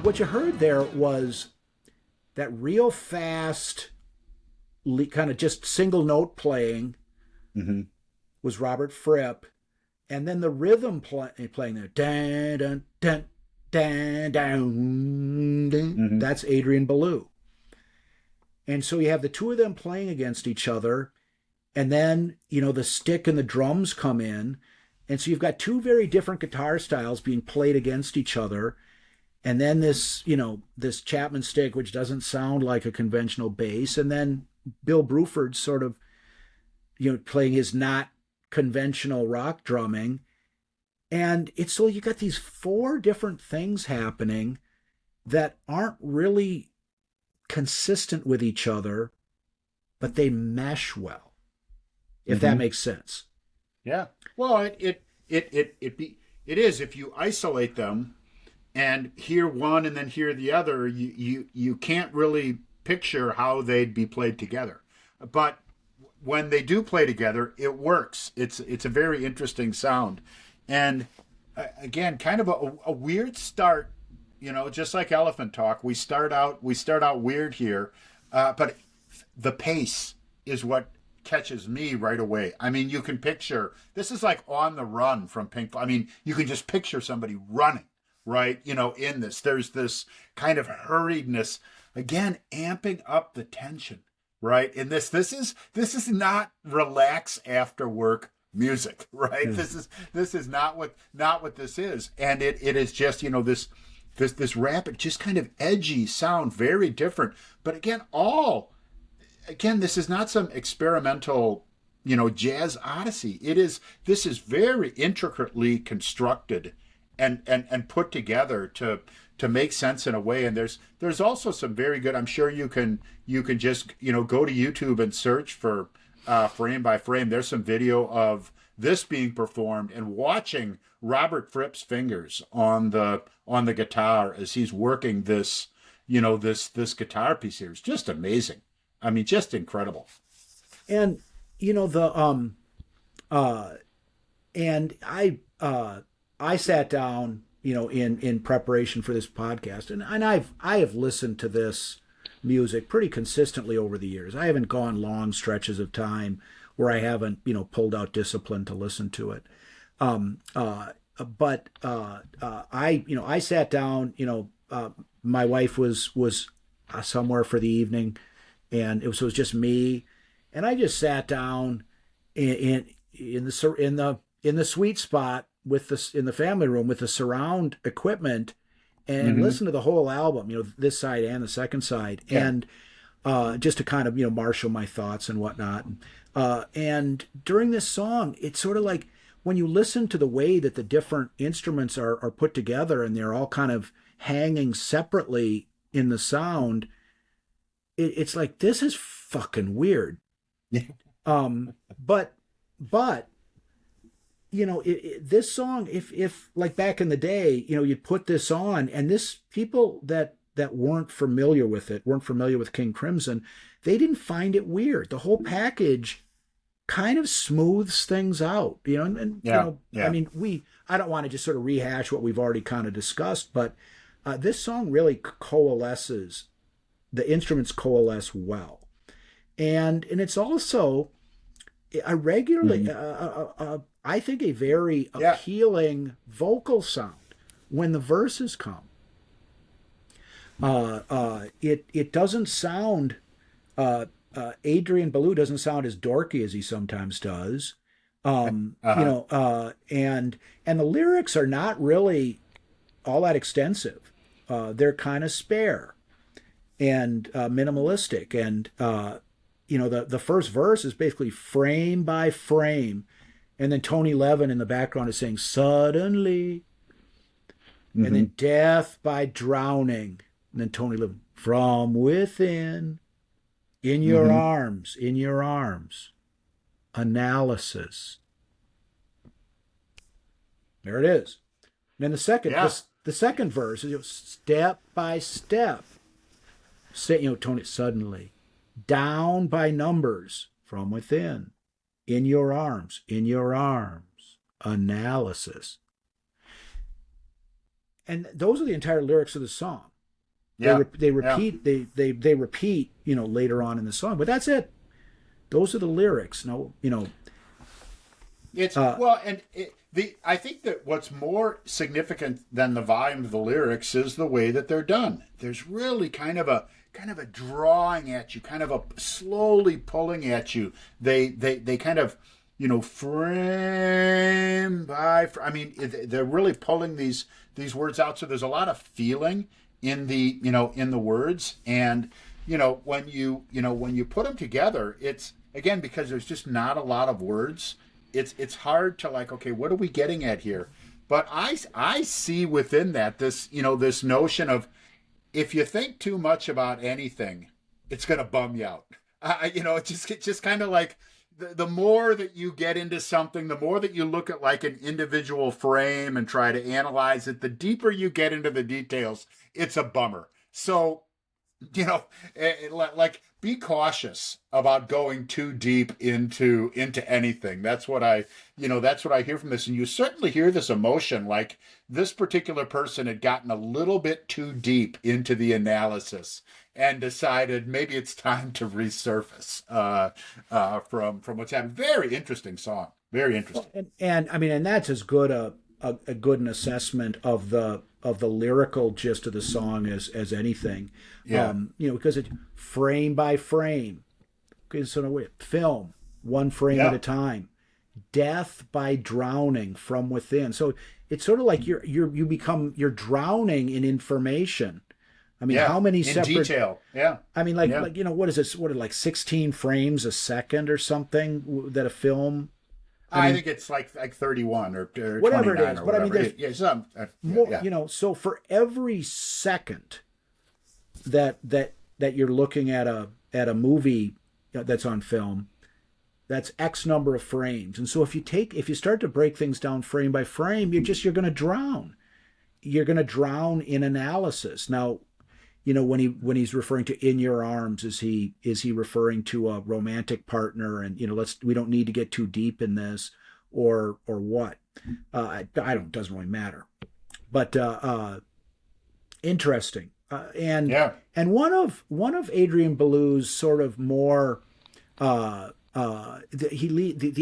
What you heard there was that real fast, kind of just single note playing was Robert Fripp, and then the rhythm playing there, dun, dun, dun, dun, dun, dun, that's Adrian Belew. And so you have the two of them playing against each other, and then the stick and the drums come in, and so you've got two very different guitar styles being played against each other. And then this Chapman stick, which doesn't sound like a conventional bass, and then Bill Bruford sort of, playing his not conventional rock drumming, and it's so you got these 4 different things happening that aren't really consistent with each other, but they mesh well, if that makes sense. Yeah. Well, it is, if you isolate them and hear one and then hear the other, you can't really picture how they'd be played together. But when they do play together, it works. It's a very interesting sound. And again, kind of a weird start, just like Elephant Talk. We start out weird here, but the pace is what catches me right away. I mean, you can picture, this is like On the Run from Pink Floyd. I mean, you can just picture somebody running, right? In this, there's this kind of hurriedness, again, amping up the tension, right? In this is not relax after work music, right? This is not what this is. And it is just, this rapid, just kind of edgy sound, very different. But again, this is not some experimental, jazz odyssey. This is very intricately constructed and put together to make sense in a way. And there's also some very good, I'm sure you can just, go to YouTube and search for frame by frame. There's some video of this being performed and watching Robert Fripp's fingers on the guitar as he's working this, this guitar piece here is just amazing. I mean, just incredible. And and I sat down, in preparation for this podcast, and I have listened to this music pretty consistently over the years. I haven't gone long stretches of time where I haven't, pulled out Discipline to listen to it. But I sat down, my wife was somewhere for the evening, and it was just me, and I just sat down in the sweet spot in the family room with the surround equipment, and listened to the whole album, this side and the second side, and just to kind of marshal my thoughts and whatnot. And during this song, it's sort of like when you listen to the way that the different instruments are put together, and they're all kind of hanging separately in the sound. It's like, this is fucking weird. But this song, if like back in the day, you'd put this on, and people that weren't familiar with King Crimson, they didn't find it weird. The whole package kind of smooths things out, I mean, I don't want to just sort of rehash what we've already kind of discussed, but this song really coalesces. The instruments coalesce well, and it's also a regularly, I think, a very appealing vocal sound when the verses come. It doesn't sound. Adrian Belew doesn't sound as dorky as he sometimes does. And the lyrics are not really all that extensive. They're kind of spare and minimalistic, and the first verse is basically frame by frame, and then Tony Levin in the background is saying suddenly, and then death by drowning, and then Tony Levin, from within, in your arms, analysis. There it is. And then the second verse is step by step. Say, Tony, suddenly, down by numbers, from within, in your arms, and those are the entire lyrics of the song. Yeah, they repeat. Yeah. They repeat. Later on in the song, but that's it. Those are the lyrics. It's I think that what's more significant than the volume of the lyrics is the way that they're done. There's really kind of a drawing at you, kind of a slowly pulling at you. They kind of, frame by. I mean, they're really pulling these words out. So there's a lot of feeling in the in the words, and when you put them together, it's, again, because there's just not a lot of words. It's hard to, like, okay, what are we getting at here? But I see within that this this notion of, if you think too much about anything, it's gonna bum you out. It's just kind of like, the more that you get into something, the more that you look at like an individual frame and try to analyze it, the deeper you get into the details, it's a bummer. So, like be cautious about going too deep into anything. That's what I hear from this. And you certainly hear this emotion, like this particular person had gotten a little bit too deep into the analysis and decided maybe it's time to resurface from what's happened. Very interesting song. Very interesting. And I mean, and that's as good a good an assessment of the lyrical gist of the song as anything. Yeah. Because it's frame by frame. Okay, so film one frame Yeah. at a time. Death by drowning from within. So it's sort of like you're drowning in information. I mean, Yeah. how many In separate detail. Yeah. I mean, what is this? What, like 16 frames a second or something that a film? I think it's like 31 or Whatever it 29 is, or but I mean, whatever. there's More, more, so for every second that you're looking at a movie that's on film, that's X number of frames. And so if you start to break things down frame by frame, you're going to drown. You're going to drown in analysis. Now, when he's referring to "in your arms," is he referring to a romantic partner? And we don't need to get too deep in this, or what? I don't. Doesn't really matter. But interesting. And Yeah. and one of Adrian Belew's sort of more the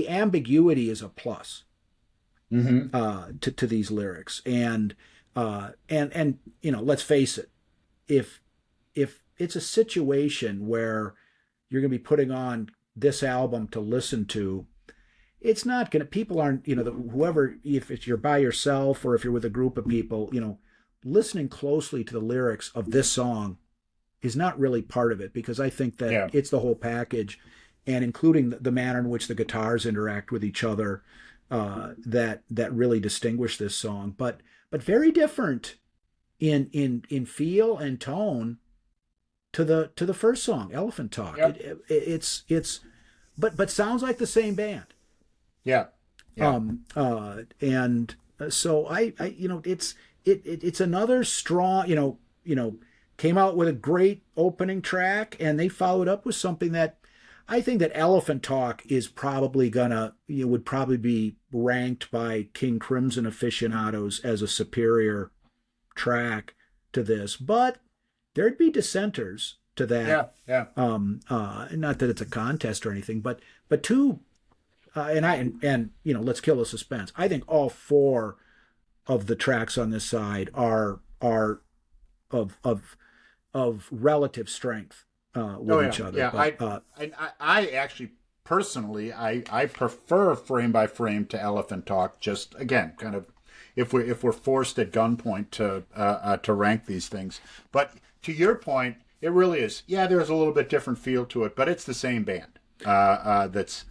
ambiguity is a plus to these lyrics, and let's face it, if it's a situation where you're going to be putting on this album to listen to, it's not going to, people aren't, whoever, if it's you're by yourself or if you're with a group of people, listening closely to the lyrics of this song is not really part of it, because I think that it's the whole package, and including the manner in which the guitars interact with each other, that really distinguish this song, but very different in feel and tone to the first song, Elephant Talk. Yep. It's but sounds like the same band. Yeah. And so I it's another strong, came out with a great opening track, and they followed up with something that I think that Elephant Talk is probably would probably be ranked by King Crimson aficionados as a superior track to this, but there'd be dissenters to that. Yeah. Not that it's a contest or anything, but two, and let's kill the suspense. I think all four of the tracks on this side are of relative strength with each other. Yeah, but, I actually personally I prefer frame by frame to Elephant Talk. Just again, kind of if we're forced at gunpoint to rank these things. But to your point, it really is. Yeah, there's a little bit different feel to it, but it's the same band that's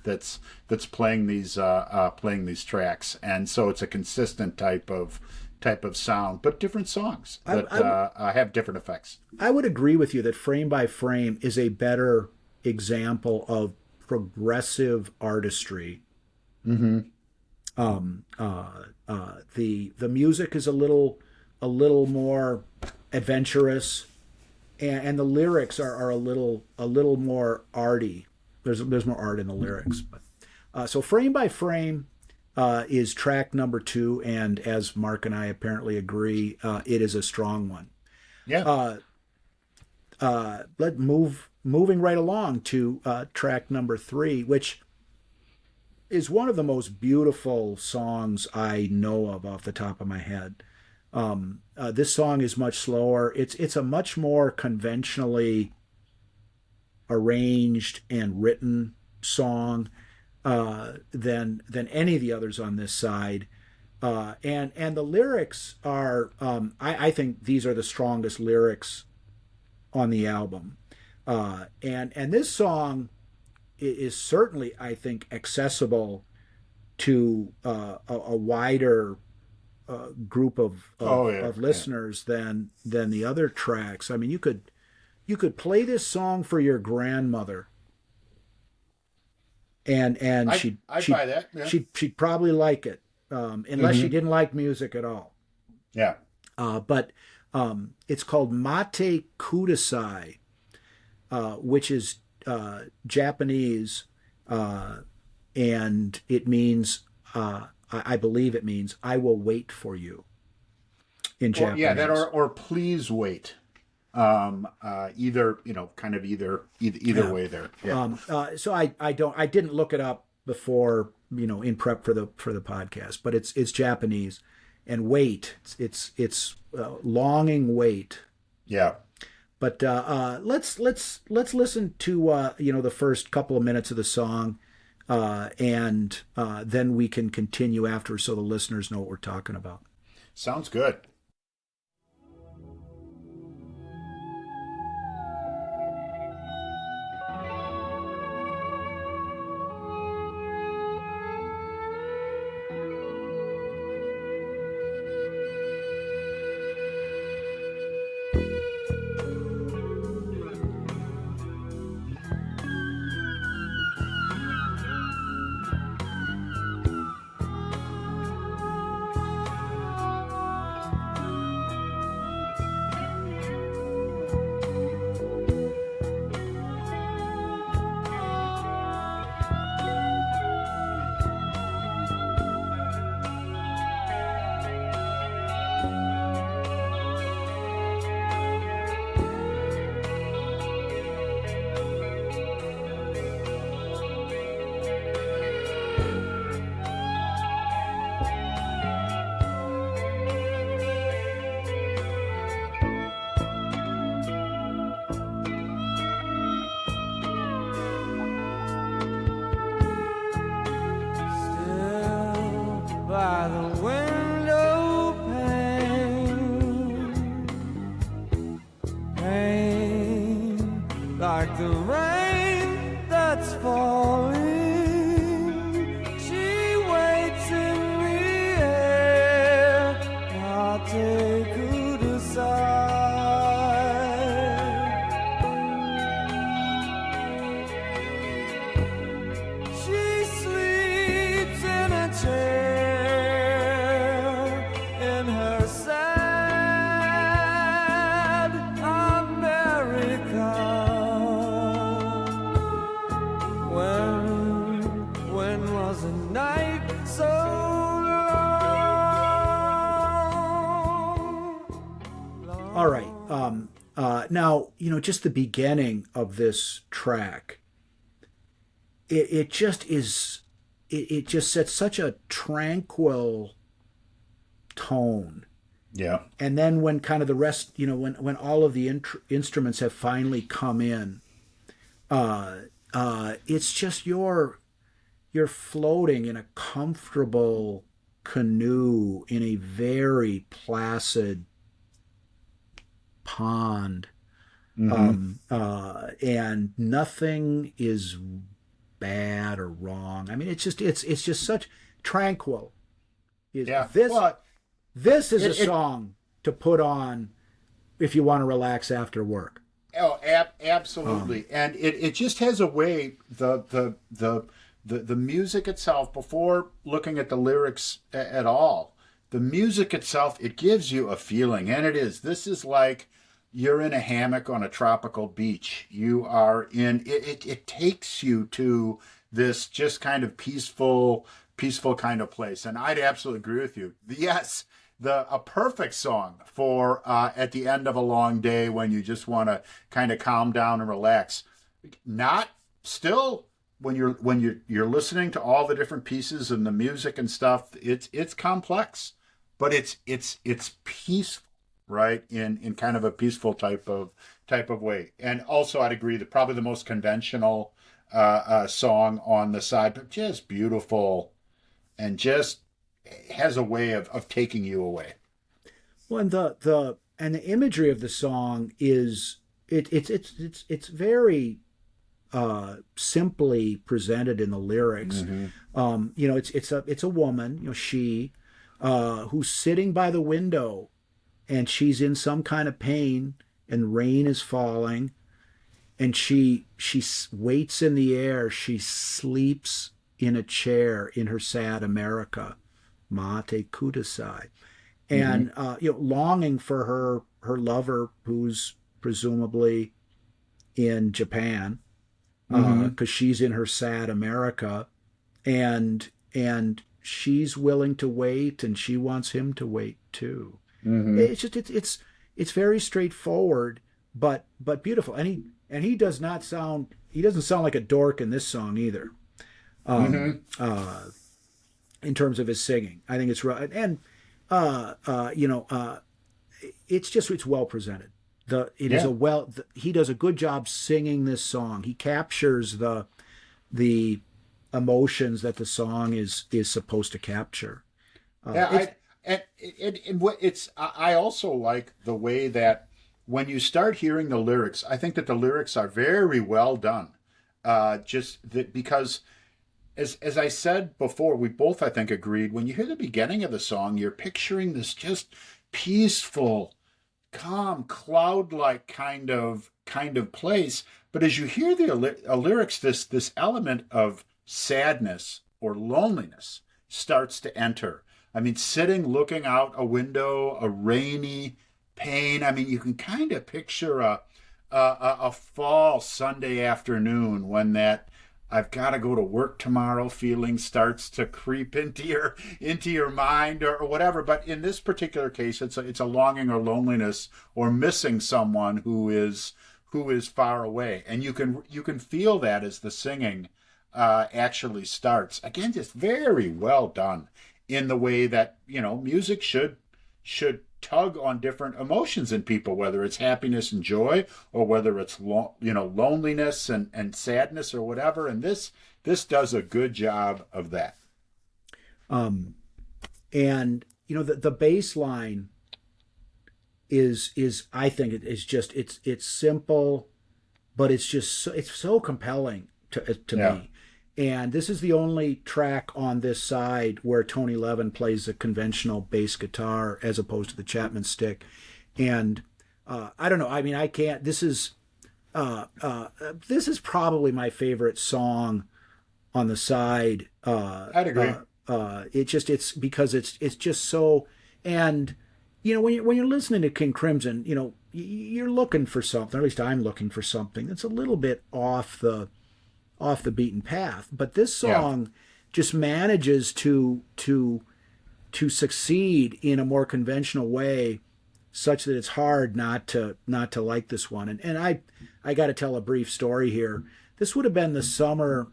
playing these tracks, and so it's a consistent type of sound, but different songs that have different effects. I would agree with you that frame by frame is a better example of progressive artistry. Mm-hmm. The music is a little more adventurous, and the lyrics are a little more arty. There's more art in the lyrics, but so frame by frame is track number 2, and as Mark and I apparently agree, it is a strong one. Yeah. Moving right along to track number 3, which is one of the most beautiful songs I know of off the top of my head. This song is much slower. It's a much more conventionally arranged and written song than any of the others on this side. And the lyrics are, I think these are the strongest lyrics on the album. And this song is certainly, I think, accessible to a wider group of listeners than the other tracks. I mean, you could play this song for your grandmother and I buy that. Yeah. she'd probably like it, unless she didn't like music at all. Yeah. But it's called Mate Kudasai, which is Japanese, and it means, I believe it means, I will wait for you in Japanese. Yeah, that or please wait. Either, kind of either way there. Yeah. So I didn't look it up before, in prep for the podcast, but it's Japanese, and wait, it's longing wait. Yeah. But let's listen to the first couple of minutes of the song, and then we can continue after, so the listeners know what we're talking about. Sounds good. By the window pane, like the rain that's falling, she waits in the air. I'll take her to side. She sleeps in a chair. All right. Now, just the beginning of this track, it just is, it just sets such a tranquil tone. Yeah. And then when kind of the rest, when all of the instruments have finally come in, it's just you're floating in a comfortable canoe in a very placid pond, and nothing is bad or wrong. I mean, it's just such tranquil. Yeah. This is a song to put on if you want to relax after work. Oh, absolutely. And it just has a way, the music itself, before looking at the lyrics at all, the music itself, it gives you a feeling. And this is like you're in a hammock on a tropical beach. You are it takes you to this just kind of peaceful kind of place. And I'd absolutely agree with you. Yes, a perfect song for at the end of a long day when you just want to kind of calm down and relax. Not still when you're listening to all the different pieces and the music and stuff, it's complex, but it's peaceful, right? In kind of a peaceful type of way. And also I'd agree that probably the most conventional song on the side, but just beautiful and just has a way of taking you away. Well, and the imagery of the song is it's very simply presented in the lyrics. Mm-hmm. It's a woman, she who's sitting by the window, and she's in some kind of pain, and rain is falling, and she waits in the air. She sleeps in a chair in her sad America, Mate Kudasai, and longing for her lover who's presumably in Japan, because she's in her sad America, and she's willing to wait, and she wants him to wait too. It's just it's very straightforward, but beautiful. And he doesn't sound like a dork in this song either. In terms of his singing, I think it's right, and it's well presented. He does a good job singing this song. He captures the emotions that the song is supposed to capture. I also like the way that when you start hearing the lyrics, I think that the lyrics are very well done. Because as I said before, we both, I think, agreed, when you hear the beginning of the song, you're picturing this just peaceful, calm, cloud-like kind of place. But as you hear the lyrics, this element of sadness or loneliness starts to enter. I mean, sitting, looking out a window, a rainy pane. I mean, you can kind of picture a fall Sunday afternoon when that I've got to go to work tomorrow feeling starts to creep into your mind or whatever. But in this particular case, it's a longing or loneliness or missing someone who is far away, and you can feel that as the singing actually starts. Again, just very well done in the way that music should tug on different emotions in people, whether it's happiness and joy or whether it's loneliness and sadness or whatever. And this does a good job of that. And the bass line is I think it's simple, but it's so compelling to me. And this is the only track on this side where Tony Levin plays a conventional bass guitar as opposed to the Chapman stick. And I don't know. I mean, I can't. This is probably my favorite song on the side. I'd agree. It's because it's just so. And when you're listening to King Crimson, you're looking for something. Or at least I'm looking for something that's a little bit off the beaten path, but this song just manages to succeed in a more conventional way, such that it's hard not to like this one. And I got to tell a brief story here. This would have been the summer,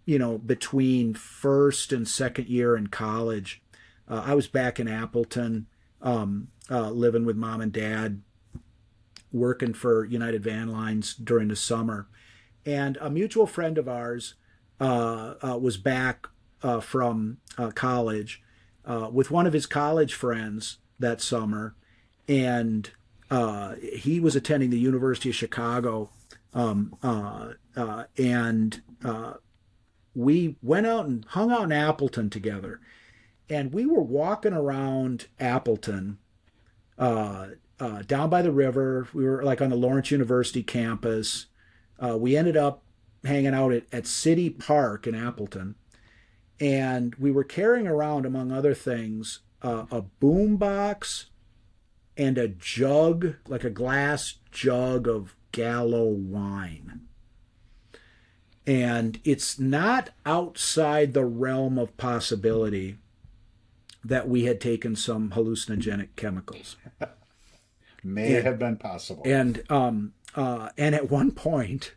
between first and second year in college. I was back in Appleton, living with mom and dad, working for United Van Lines during the summer. And a mutual friend of ours was back from college with one of his college friends that summer, and he was attending the University of Chicago, and we went out and hung out in Appleton together. And we were walking around Appleton, down by the river. We were like on the Lawrence University campus. We ended up hanging out at City Park in Appleton, and we were carrying around, among other things, a boom box and a jug, like a glass jug of Gallo wine. And it's not outside the realm of possibility that we had taken some hallucinogenic chemicals. May have been possible. And at one point,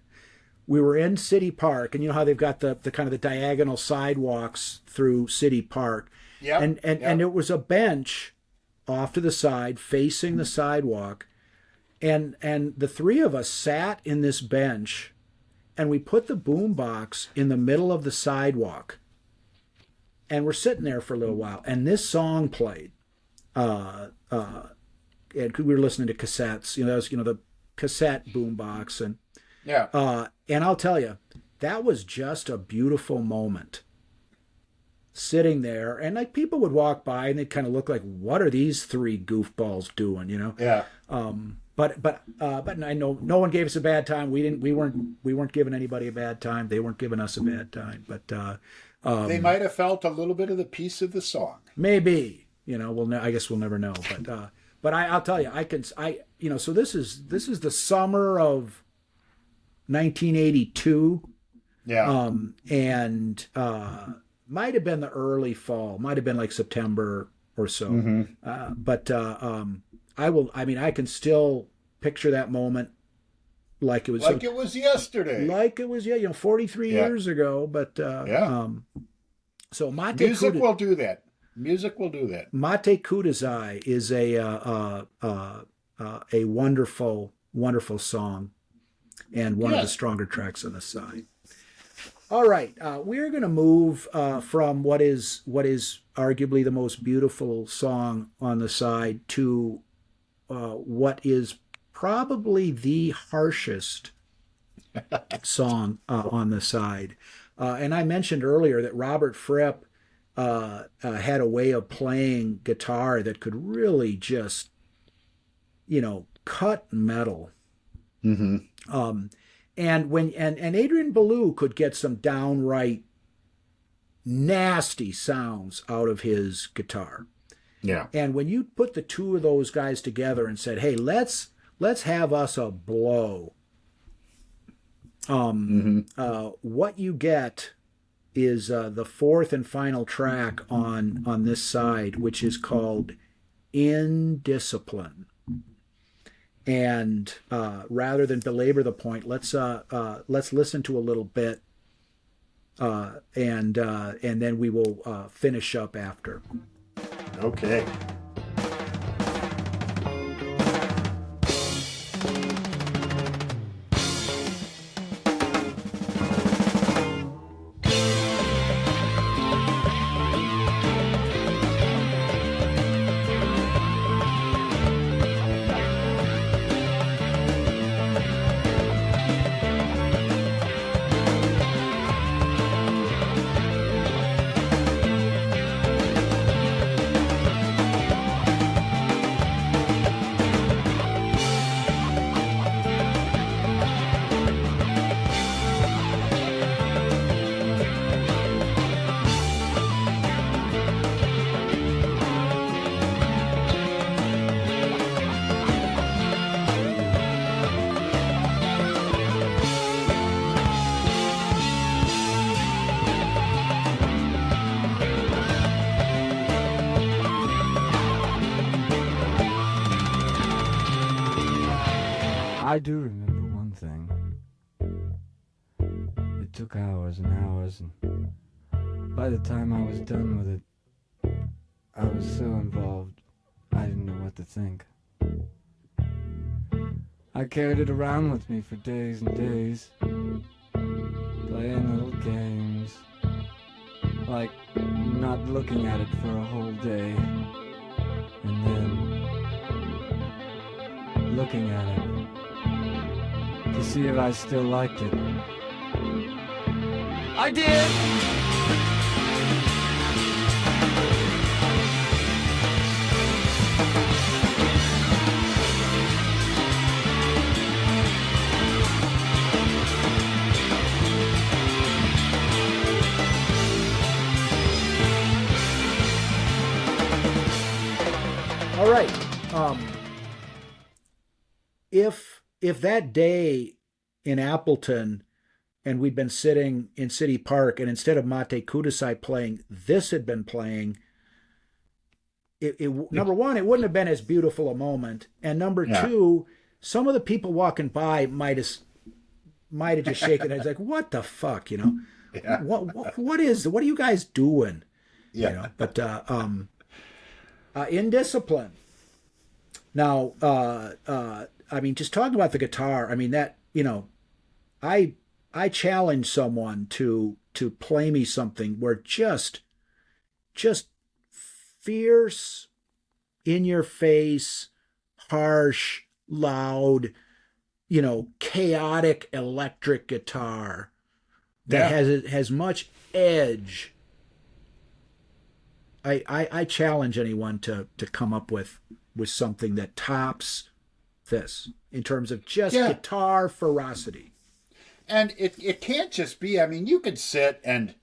we were in City Park, and you know how they've got the kind of the diagonal sidewalks through City Park. Yeah. And it was a bench off to the side facing the sidewalk. And the three of us sat in this bench, and we put the boom box in the middle of the sidewalk. And we're sitting there for a little while, and this song played. And we were listening to cassettes. That was the cassette boom box, and I'll tell you, that was just a beautiful moment. Sitting there, and like people would walk by, and they'd kind of look like, "What are these three goofballs doing?" Yeah. but I know no one gave us a bad time. We weren't giving anybody a bad time. They weren't giving us a bad time. But They might have felt a little bit of the piece of the song. maybe, I guess we'll never know. But I'll tell you, so this is the summer of 1982. Yeah. And might have been the early fall, might have been like September or so. But I can still picture that moment like it was it was yesterday. like it was 43 years ago. But so Music will do that. Music will do that. Mate Kudasai is a wonderful, wonderful song, and one of the stronger tracks on the side. All right, we're going to move from what is arguably the most beautiful song on the side to what is probably the harshest song on the side. And I mentioned earlier that Robert Fripp had a way of playing guitar that could really just, cut metal. And Adrian Belew could get some downright nasty sounds out of his guitar. Yeah. And when you put the two of those guys together and said, "Hey, let's have us a blow," what you get is the fourth and final track on this side, which is called "Indiscipline." And rather than belabor the point, let's listen to a little bit, and then we will finish up after. Okay. I do remember one thing. It took hours and hours, and by the time I was done with it, I was so involved, I didn't know what to think. I carried it around with me for days and days, playing little games, like not looking at it for a whole day, and then looking at it to see if I still liked it. I did! All right. If that day in Appleton and we'd been sitting in City Park and instead of Mate Kudasai playing, this had been playing, number one, it wouldn't have been as beautiful a moment. And number two, some of the people walking by might have just shaken their heads like, what the fuck, Yeah. What are you guys doing? Yeah. But Indiscipline. Now, just talking about the guitar, that, I challenge someone to play me something where just fierce, in your face, harsh, loud, chaotic electric guitar that has much edge. I challenge anyone to come up with something that tops this in terms of just Yeah. guitar ferocity. And it can't just be, I mean, you could sit and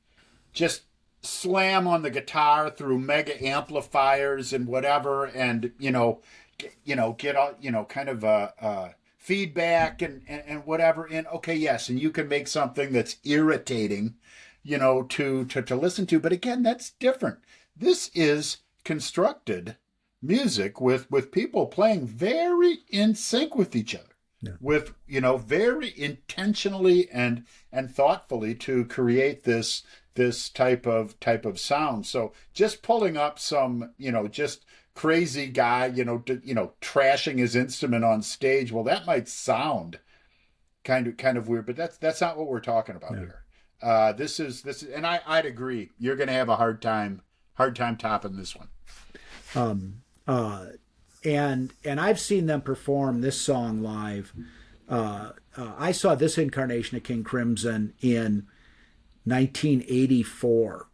just slam on the guitar through mega amplifiers and whatever, and get all, kind of feedback and whatever. And okay, yes, and you can make something that's irritating, to listen to. But again, that's different. This is constructed music with people playing very in sync with each other. Yeah. With very intentionally and thoughtfully to create this type of sound. So just pulling up some just crazy guy trashing his instrument on stage, well, that might sound kind of weird, but that's not what we're talking about here. This is and I'd agree, you're going to have a hard time topping this one. And I've seen them perform this song live. I saw this incarnation of King Crimson in 1984,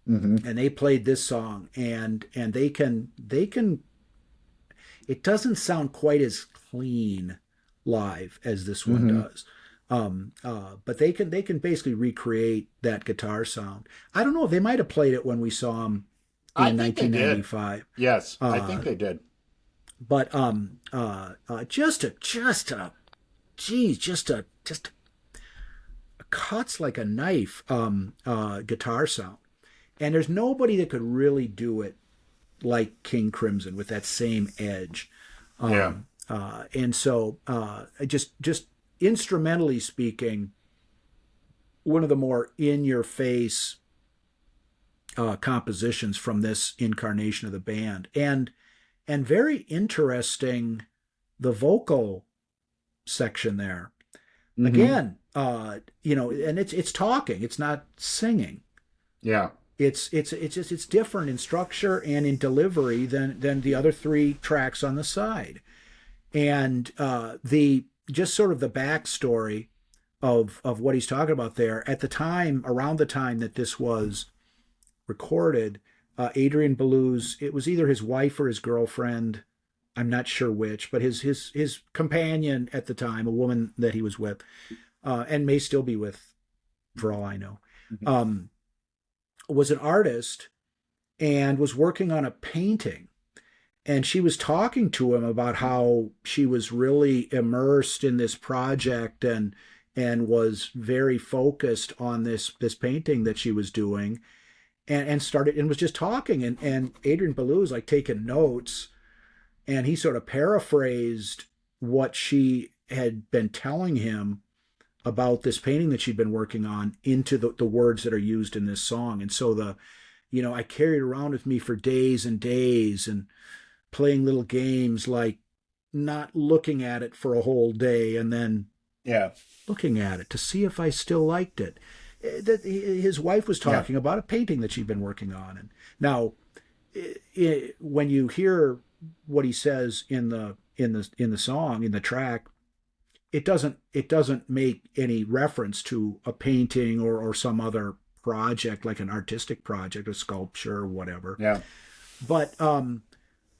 and they played this song, and they can. It doesn't sound quite as clean live as this one does, but they can basically recreate that guitar sound. I don't know if they might have played it when we saw them in 1995. Yes, I think they did. But just a cuts like a knife guitar sound, and there's nobody that could really do it like King Crimson with that same edge. And so just instrumentally speaking, one of the more in your face compositions from this incarnation of the band, and very interesting, the vocal section there. Again, and it's talking, it's not singing. Yeah. It's different in structure and in delivery than the other three tracks on the side. And the just sort of the backstory of what he's talking about there, at the time, around the time that this was recorded, Adrian Belews, it was either his wife or his girlfriend, I'm not sure which, but his companion at the time, a woman that he was with, and may still be with, for all I know, was an artist and was working on a painting. And she was talking to him about how she was really immersed in this project and was very focused on this painting that she was doing, and started and was just talking, and Adrian Belew was like taking notes, and he sort of paraphrased what she had been telling him about this painting that she'd been working on into the words that are used in this song. And so I carried it around with me for days and days, and playing little games like not looking at it for a whole day and then looking at it to see if I still liked it. His wife was talking about a painting that she'd been working on. And now, when you hear what he says in the song, in the track, it doesn't make any reference to a painting or some other project, like an artistic project, a sculpture or whatever. Yeah. But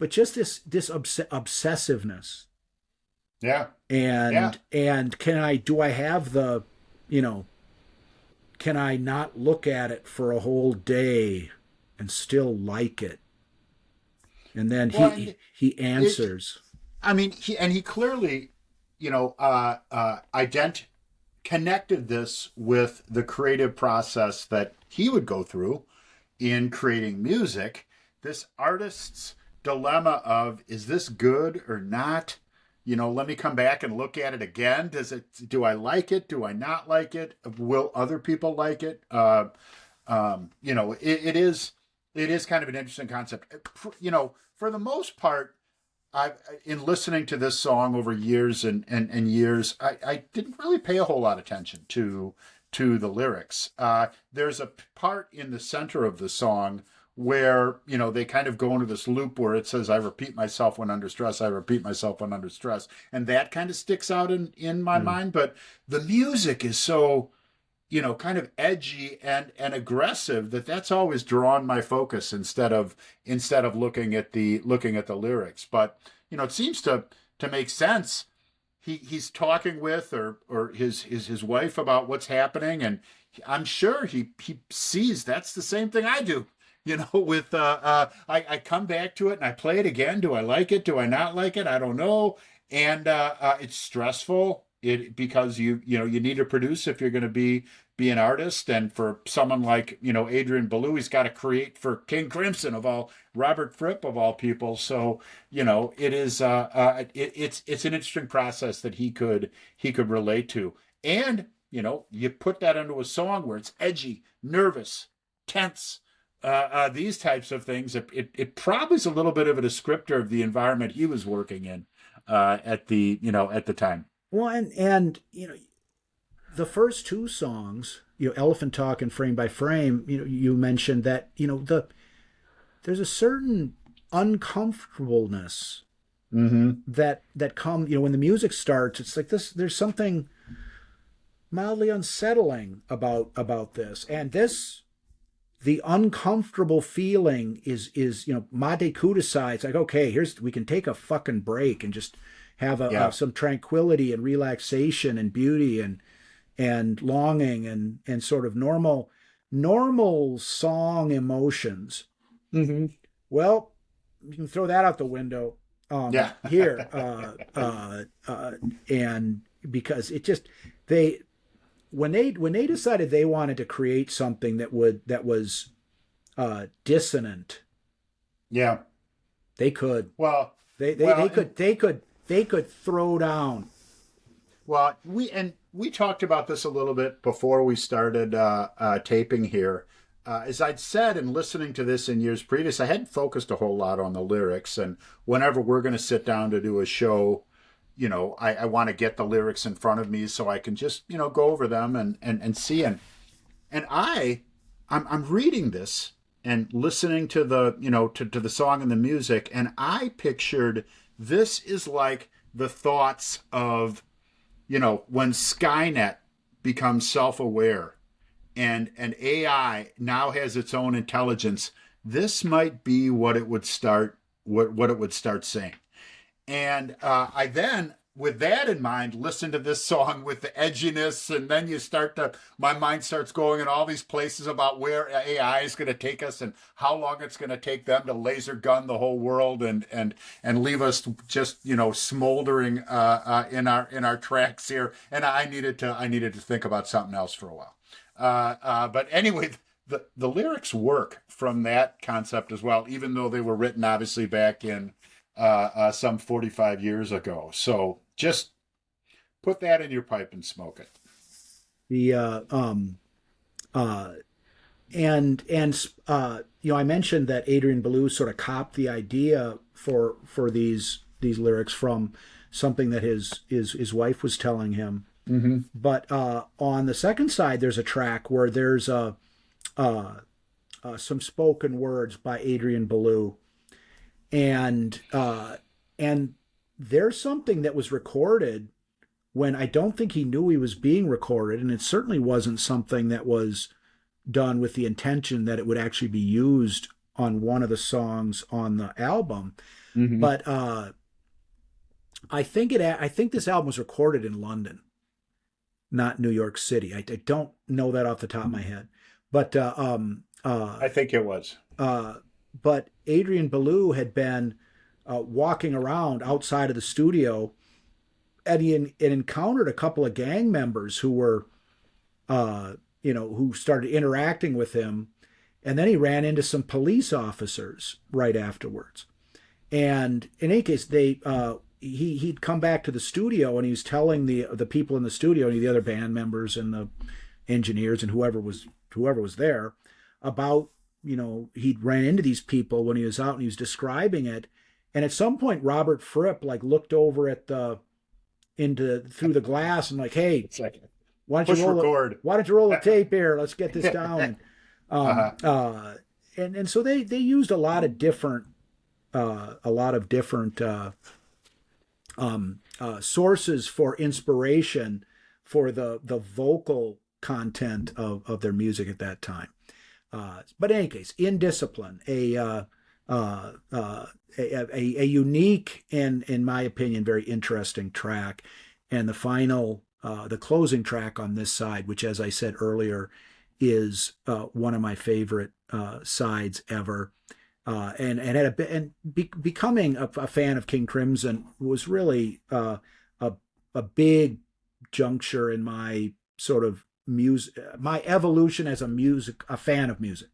just this obsessiveness. Yeah. And can I not look at it for a whole day and still like it? And then he answers. He clearly, connected this with the creative process that he would go through in creating music. This artist's dilemma of, is this good or not? Let me come back and look at it again. Do I like it? Do I not like it? Will other people like it? It is kind of an interesting concept. For the most part, in listening to this song over years and years, I didn't really pay a whole lot of attention to the lyrics. There's a part in the center of the song where, they kind of go into this loop where it says, I repeat myself when under stress, I repeat myself when under stress. And that kind of sticks out in my mind. But the music is so, kind of edgy and aggressive that's always drawn my focus instead of looking at the lyrics. But, it seems to to make sense. He's talking with or his wife about what's happening, and I'm sure he sees that's the same thing I do. With I come back to it and I play it again. Do I like it? Do I not like it? I don't know. And it's stressful. Because you need to produce if you're going to be an artist, and for someone like Adrian Belew, he's got to create for King Crimson of all, Robert Fripp of all people. So it is it's an interesting process that he could relate to, and you put that into a song where it's edgy, nervous, tense. These types of things. It probably is a little bit of a descriptor of the environment he was working in at the time. Well, and the first two songs, Elephant Talk and Frame by Frame, you mentioned that there's a certain uncomfortableness that come when the music starts. It's like this. There's something mildly unsettling about this, and the uncomfortable feeling is Mate Kudasai. It's like, okay, we can take a fucking break and just have some tranquility and relaxation and beauty and longing and sort of normal song emotions. Well, you can throw that out the window here, and because it just when they decided they wanted to create something that was dissonant, they could. Well, they could throw down. Well, we talked about this a little bit before we started taping here. As I'd said in listening to this in years previous, I hadn't focused a whole lot on the lyrics. And whenever we're going to sit down to do a show, I want to get the lyrics in front of me so I can just, go over them and see them. And I'm reading this and listening to the, to the song and the music, and I pictured this is like the thoughts of, when Skynet becomes self-aware and AI now has its own intelligence. This might be what it would start saying. And I then, with that in mind, listen to this song with the edginess, and then my mind starts going in all these places about where AI is going to take us and how long it's going to take them to laser gun the whole world and leave us just smoldering in our tracks here. And I needed to think about something else for a while. But anyway, the lyrics work from that concept as well, even though they were written obviously back in some 45 years ago. So just put that in your pipe and smoke it. I mentioned that Adrian Belew sort of copped the idea for these lyrics from something that his wife was telling him. But on the second side, there's a track where there's some spoken words by Adrian Belew. And there's something that was recorded when I don't think he knew he was being recorded, and it certainly wasn't something that was done with the intention that it would actually be used on one of the songs on the album. But I think this album was recorded in London, not New York City. I don't know that off the top of my head, but I think it was. But Adrian Belew had been walking around outside of the studio, and he encountered a couple of gang members who were, who started interacting with him, and then he ran into some police officers right afterwards. And in any case, he'd come back to the studio, and he was telling the people in the studio, the other band members and the engineers and whoever was there, about he'd ran into these people when he was out, and he was describing it. And at some point, Robert Fripp looked over at through the glass and hey, why don't you roll a tape here? Let's get this down. And so they used a lot of different sources for inspiration for the vocal content of their music at that time. But in any case, Indiscipline, a a unique and, in my opinion, very interesting track. And the closing track on this side, which, as I said earlier, is one of my favorite sides ever. Becoming a fan of King Crimson was really a big juncture in my sort of music, my evolution as a fan of music.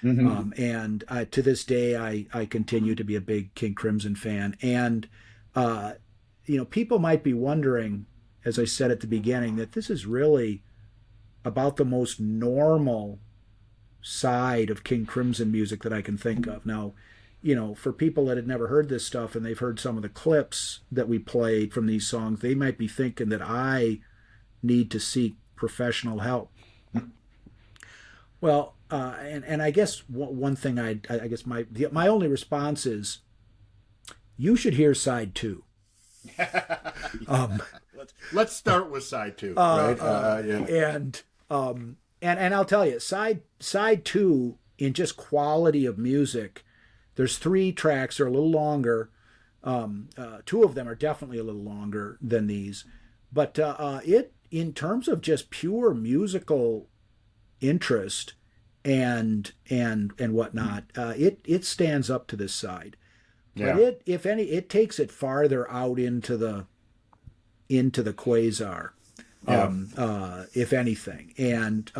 Mm-hmm. And to this day, I continue to be a big King Crimson fan. And people might be wondering, as I said at the beginning, that this is really about the most normal side of King Crimson music that I can think of. Now, for people that had never heard this stuff and they've heard some of the clips that we played from these songs, they might be thinking that I need to seek professional help. Well, and I guess one thing I guess my only response is, you should hear side 2. Let's start with side 2, right? Yeah. And I'll tell you, side 2, in just quality of music, there's 3 tracks. They're a little longer. 2 of them are definitely a little longer than these, but in terms of just pure musical interest and whatnot, it stands up to this side. Yeah. But it takes it farther out into the quasar, if anything. And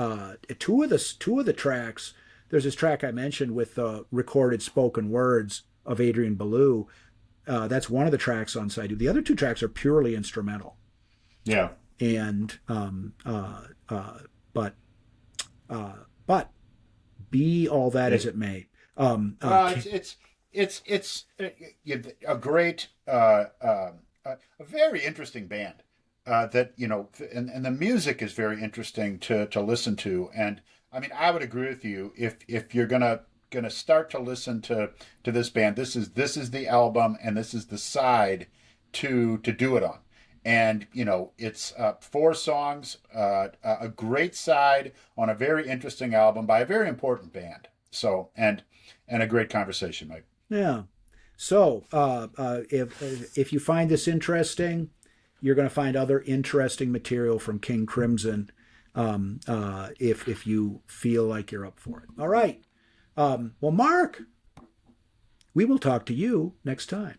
two of the tracks, there's this track I mentioned with the recorded spoken words of Adrian Belew. That's one of the tracks on side 2. The other 2 tracks are purely instrumental. Yeah. And but be all that as it may. It's a great, a very interesting band. That and the music is very interesting to listen to. And I mean, I would agree with you. If you're gonna start to listen to this band, this is the album, and this is the side to do it on. And it's 4 songs, a great side on a very interesting album by a very important band. So and a great conversation, Mike. Yeah. So if you find this interesting, you're going to find other interesting material from King Crimson, if you feel like you're up for it. All right. Well, Mark, we will talk to you next time.